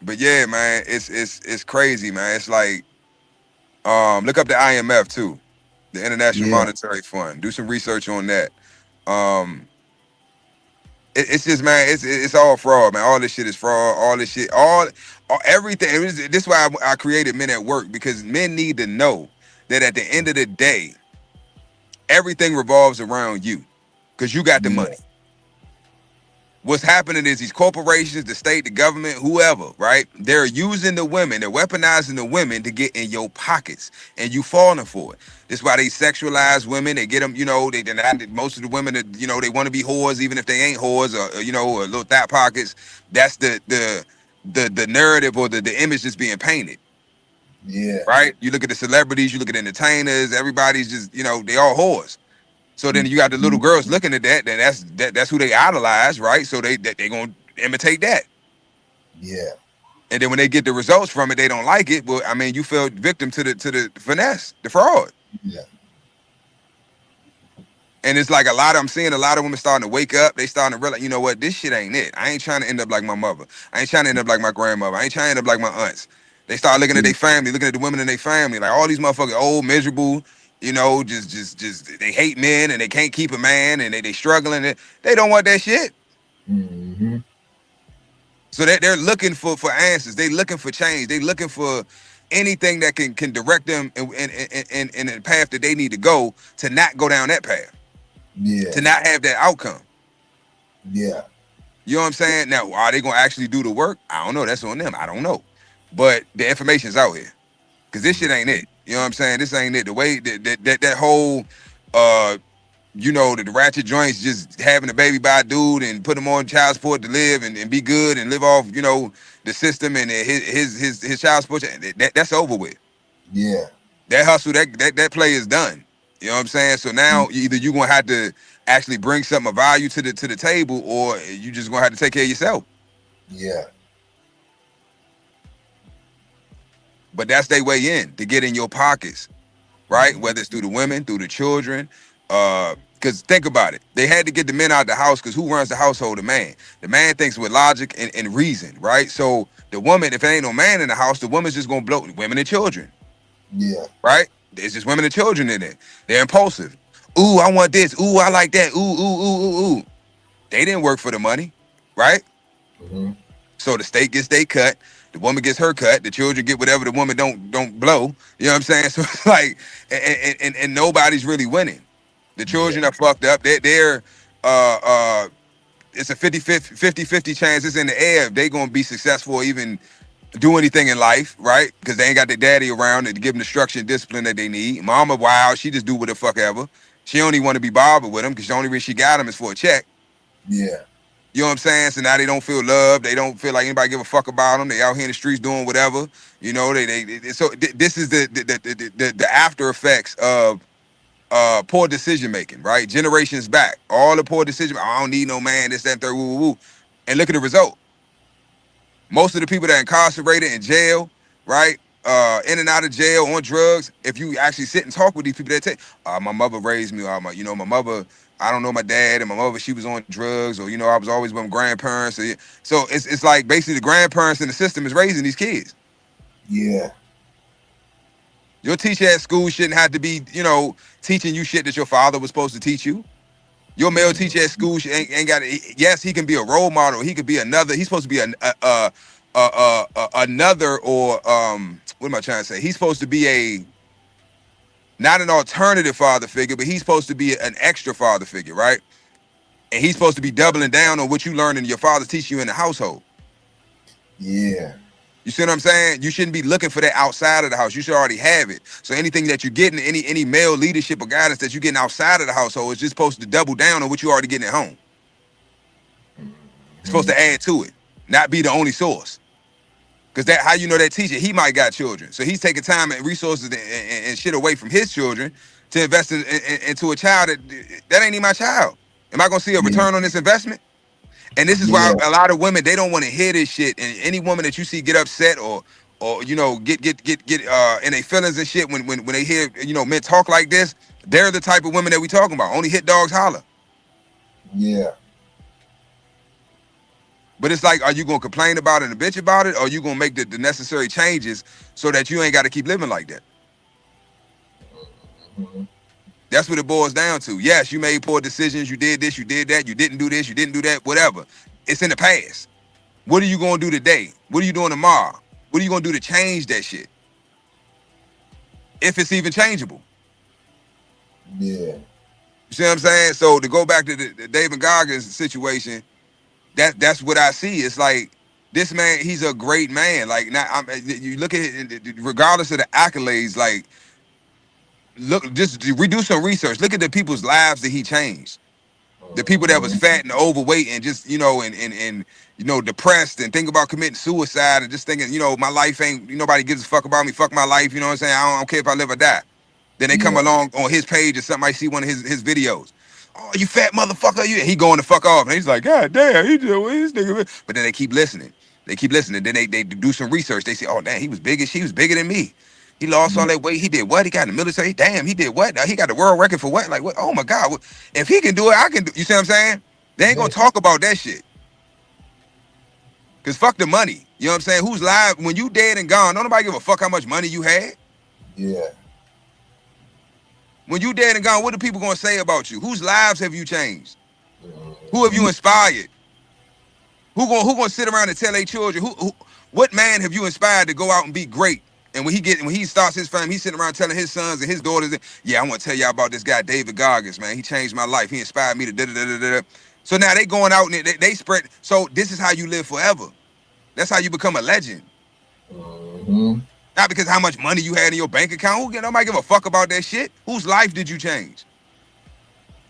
A: but yeah, man, it's crazy, man. It's like look up the IMF too, the International Monetary Fund. Do some research on that. It's just, man, it's all fraud, man. All this shit is fraud. All this shit, everything. This is why I created Men at Work, because men need to know that at the end of the day, everything revolves around you, because you got the money. What's happening is these corporations, the state, the government, whoever, right? They're using the women, they're weaponizing the women to get in your pockets, and you falling for it. That's why they sexualize women. They get them, most of the women, they want to be whores, even if they ain't whores, or little thigh pockets. That's the narrative or the image that's being painted.
E: Yeah.
A: Right? You look at the celebrities, you look at entertainers, everybody's just, they all whores. So then you got the little girls looking at that, then that's who they idolize, right? So they gonna imitate that.
E: Yeah.
A: And then when they get the results from it, they don't like it. Well, I mean, you fell victim to the finesse, the fraud.
E: Yeah.
A: And it's like I'm seeing a lot of women starting to wake up. They starting to realize, you know what, this shit ain't it. I ain't trying to end up like my mother. I ain't trying to end up like my grandmother. I ain't trying to end up like my aunts. They start looking at their family, looking at the women in their family, like all these motherfuckers old, miserable, just they hate men and they can't keep a man and they struggling. They don't want that shit.
E: Mm-hmm.
A: So they're looking for answers. They looking for change. They looking for anything that can direct them in the path that they need to go to not go down that path.
E: Yeah.
A: To not have that outcome.
E: Yeah.
A: You know what I'm saying? Now, are they gonna actually do the work? I don't know. That's on them. I don't know. But the information's out here. Because this shit ain't it. You know what I'm saying? This ain't it. The way that whole You know, the ratchet joints, just having a baby by a dude and put him on child support to live and be good and live off, you know, the system and his child support. That's over with.
E: Yeah.
A: That hustle, that play is done. You know what I'm saying? So now either you're gonna have to actually bring something of value to the table, or you just gonna have to take care of yourself.
E: Yeah.
A: But that's their way in to get in your pockets, right? Whether it's through the women, through the children. Because think about it, they had to get the men out of the house because who runs the household? The man. The man thinks with logic and reason, right? So the woman, if there ain't no man in the house, the woman's just gonna blow women and children.
E: Yeah.
A: Right? There's just women and children in it. They're impulsive. Ooh, I want this. Ooh, I like that. Ooh, ooh, ooh, ooh, ooh. They didn't work for the money, right?
E: Mm-hmm.
A: So the state gets their cut, the woman gets her cut, the children get whatever the woman don't blow. You know what I'm saying? So it's like, and nobody's really winning. The children are fucked up. They're it's a 50-50 chance it's in the air if they gonna be successful or even do anything in life, right? Because they ain't got their daddy around to give them the structure and discipline that they need. Mama wild, she just do what the fuck ever. She don't even want to be bothered with them because the only reason she got them is for a check.
E: Yeah.
A: You know what I'm saying? So now they don't feel loved. They don't feel like anybody give a fuck about them. They out here in the streets doing whatever. You know, this is the after effects of poor decision making, right? Generations back, all the poor decision. I don't need no man. This, that, and third. Woo, woo, woo. And look at the result. Most of the people that are incarcerated in jail, right? In and out of jail on drugs. If you actually sit and talk with these people, they say, my mother raised me, or my mother, I don't know my dad, and my mother, she was on drugs, or I was always with my grandparents. So it's like basically the grandparents in the system is raising these kids.
E: Yeah.
A: Your teacher at school shouldn't have to be, teaching you shit that your father was supposed to teach you. Your male teacher at school ain't got it. Yes, he can be a role model. He could be another. He's supposed to be another, or what am I trying to say? He's supposed to be not an alternative father figure, but he's supposed to be an extra father figure, right? And he's supposed to be doubling down on what you learned and your father teach you in the household.
E: Yeah.
A: You see what I'm saying? You shouldn't be looking for that outside of the house. You should already have it. So anything that you're getting, any male leadership or guidance that you're getting outside of the household is just supposed to double down on what you already getting at home. It's supposed to add to it, not be the only source. Because that, how you know that teacher, he might got children. So he's taking time and resources and shit away from his children to invest into a child that ain't even my child. Am I gonna see a return on this investment? And this is why a lot of women, they don't want to hear this shit. And any woman that you see get upset or get in their feelings and shit when they hear men talk like this, they're the type of women that we talking about. Only hit dogs holler.
E: Yeah.
A: But it's like, are you gonna complain about it and bitch about it, or are you gonna make the necessary changes so that you ain't got to keep living like that?
E: Mm-hmm.
A: That's what it boils down to. Yes, you made poor decisions. You did this, you did that. You didn't do this, you didn't do that. Whatever. It's in the past. What are you gonna do today? What are you doing tomorrow? What are you gonna do to change that shit? If it's even changeable.
E: Yeah.
A: You see what I'm saying? So to go back to the David Goggins situation, that's what I see. It's like this man, he's a great man. Like now, you look at it, regardless of the accolades. Like, look, just redo some research. Look at the people's lives that he changed. The people that was fat and overweight and just and depressed and think about committing suicide and just thinking my life ain't nobody gives a fuck about me. Fuck my life. You know what I'm saying? I don't care if I live or die. Then they come along on his page or something. I see one of his videos. Oh, you fat motherfucker! He going to fuck off, and he's like, God damn, he just this nigga. But then they keep listening. They keep listening. Then they do some research. They say, oh damn, he was bigger than me. He lost all that weight. He did what? He got in the military. Damn, he did what? He got the world record for what? Like what? Oh my God! If he can do it, I can do. You see what I'm saying? They ain't gonna talk about that shit. Cause fuck the money. You know what I'm saying? Who's live when you dead and gone? Don't nobody give a fuck how much money you had.
E: Yeah.
A: When you dead and gone, what are people gonna say about you? Whose lives have you changed? Who have you inspired? Who gonna sit around and tell their children? What man have you inspired to go out and be great? And when he starts his family, he's sitting around telling his sons and his daughters, yeah, I want to tell y'all about this guy, David Goggins, man. He changed my life. He inspired me to da-da-da-da-da. So now they going out and they spread. So this is how you live forever. That's how you become a legend.
E: Mm-hmm.
A: Not because how much money you had in your bank account. Nobody give a fuck about that shit. Whose life did you change?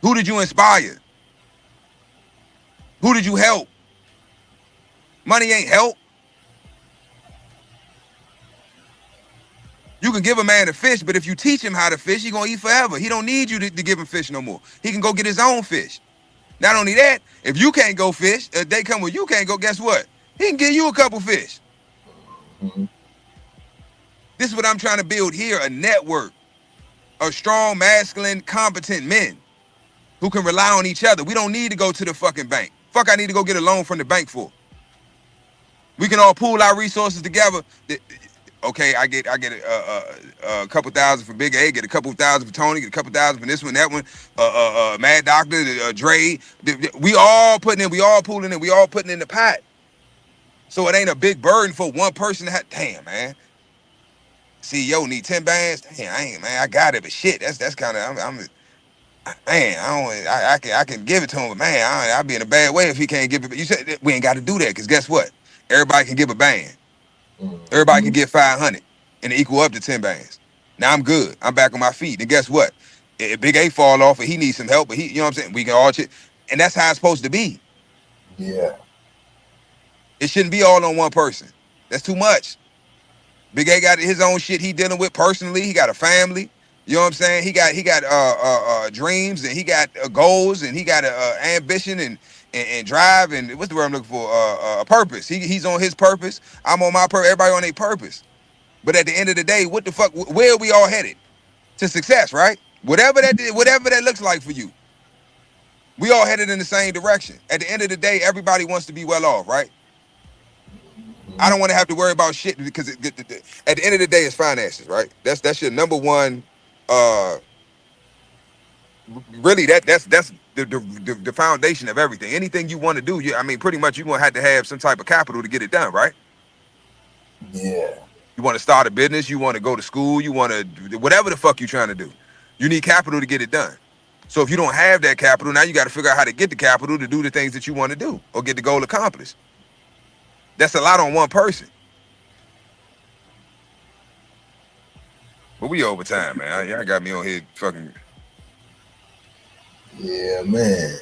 A: Who did you inspire? Who did you help? Money ain't help. You can give a man a fish, but if you teach him how to fish, he gonna eat forever. He don't need you to give him fish no more. He can go get his own fish. Not only that, if you can't go fish, if they come where you can't go, guess what? He can give you a couple fish.
E: Mm-hmm.
A: This is what I'm trying to build here, a network of strong, masculine, competent men who can rely on each other. We don't need to go to the fucking bank. Fuck, I need to go get a loan from the bank for. We can all pool our resources together. Okay, I get a couple thousand for Big A, get a couple thousand for Tony, get a couple thousand for this one, that one, Mad Doctor, Dre. We all putting in, we all pooling in, we all putting in the pot. So it ain't a big burden for one person to have. Damn, man. CEO need 10 bands. Damn, I got it, but shit, that's kind of, I can give it to him, but man, I'll be in a bad way if he can't give it. But you said we ain't got to do that, because guess what? Everybody can give a band. Everybody can get 500 and equal up to 10 bands. Now I'm good. I'm back on my feet. And guess what? If Big A fall off and he needs some help, but you know what I'm saying? We can all chit. And that's how it's supposed to be.
E: Yeah.
A: It shouldn't be all on one person. That's too much. Big A got his own shit he dealing with personally. He got a family. You know what I'm saying? He got dreams, and he got goals, and he got ambition and drive, and what's the word I'm looking for? A purpose. He's on his purpose. I'm on my purpose. Everybody on their purpose. But at the end of the day, what the fuck? Where are we all headed? To success, right? Whatever that looks like for you. We all headed in the same direction. At the end of the day, everybody wants to be well off, right? I don't want to have to worry about shit, because at the end of the day, it's finances, right? That's your number one. Really, that's the foundation of everything. Anything you want to do, pretty much you're gonna have some type of capital to get it done, right?
E: Yeah.
A: You want to start a business, you want to go to school, you want to whatever the fuck you're trying to do. You need capital to get it done. So if you don't have that capital, now you got to figure out how to get the capital to do the things that you want to do or get the goal accomplished. That's a lot on one person. But we over time, man. Y'all got me on here fucking.
E: Yeah, man.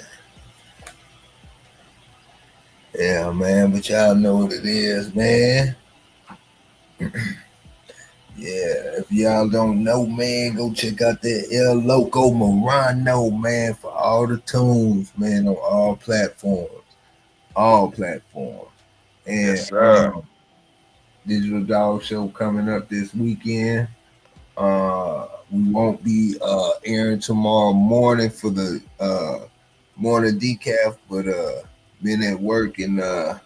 E: Yeah, man. But y'all know what it is, man. Yeah, if y'all don't know, man, go check out that El Loco Morano, man, for all the tunes, man, on all platforms. All platforms. And
A: yes, sir.
E: Digital Dog Show coming up this weekend. We won't be airing tomorrow morning for the morning decaf, but been at work, and at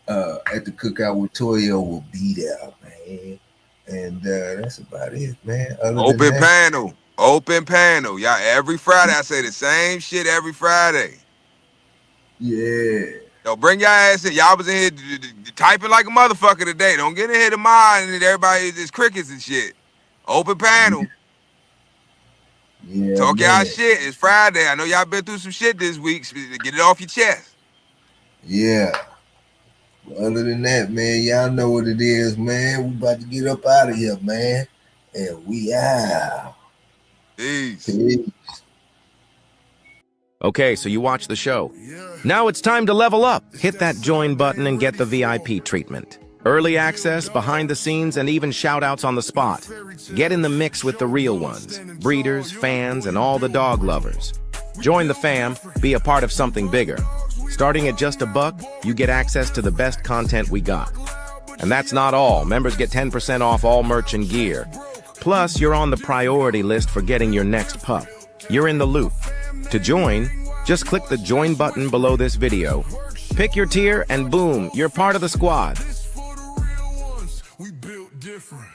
E: the Cookout with Toyo will be there, man. And that's about it, man.
A: Open panel. Y'all, every Friday, I say the same shit every Friday.
E: Yeah.
A: Yo, bring your ass in. Y'all was in here typing like a motherfucker today. Don't get in here tomorrow and everybody is crickets and shit. Open panel.
E: Yeah.
A: Talk y'all shit. It's Friday. I know y'all been through some shit this week. So get it off your chest.
E: Yeah. Other than that, man, y'all know what it is, man. We about to get up out of here, man. And we out.
A: Peace.
H: Okay, so you watch the show. Now it's time to level up. Hit that join button and get the VIP treatment. Early access, behind the scenes, and even shout-outs on the spot. Get in the mix with the real ones, breeders, fans, and all the dog lovers. Join the fam, be a part of something bigger. Starting at just $1, you get access to the best content we got. And that's not all. Members get 10% off all merch and gear. Plus, you're on the priority list for getting your next pup. You're in the loop. To join, just click the join button below this video. Pick your tier and boom, you're part of the squad.
C: We built different.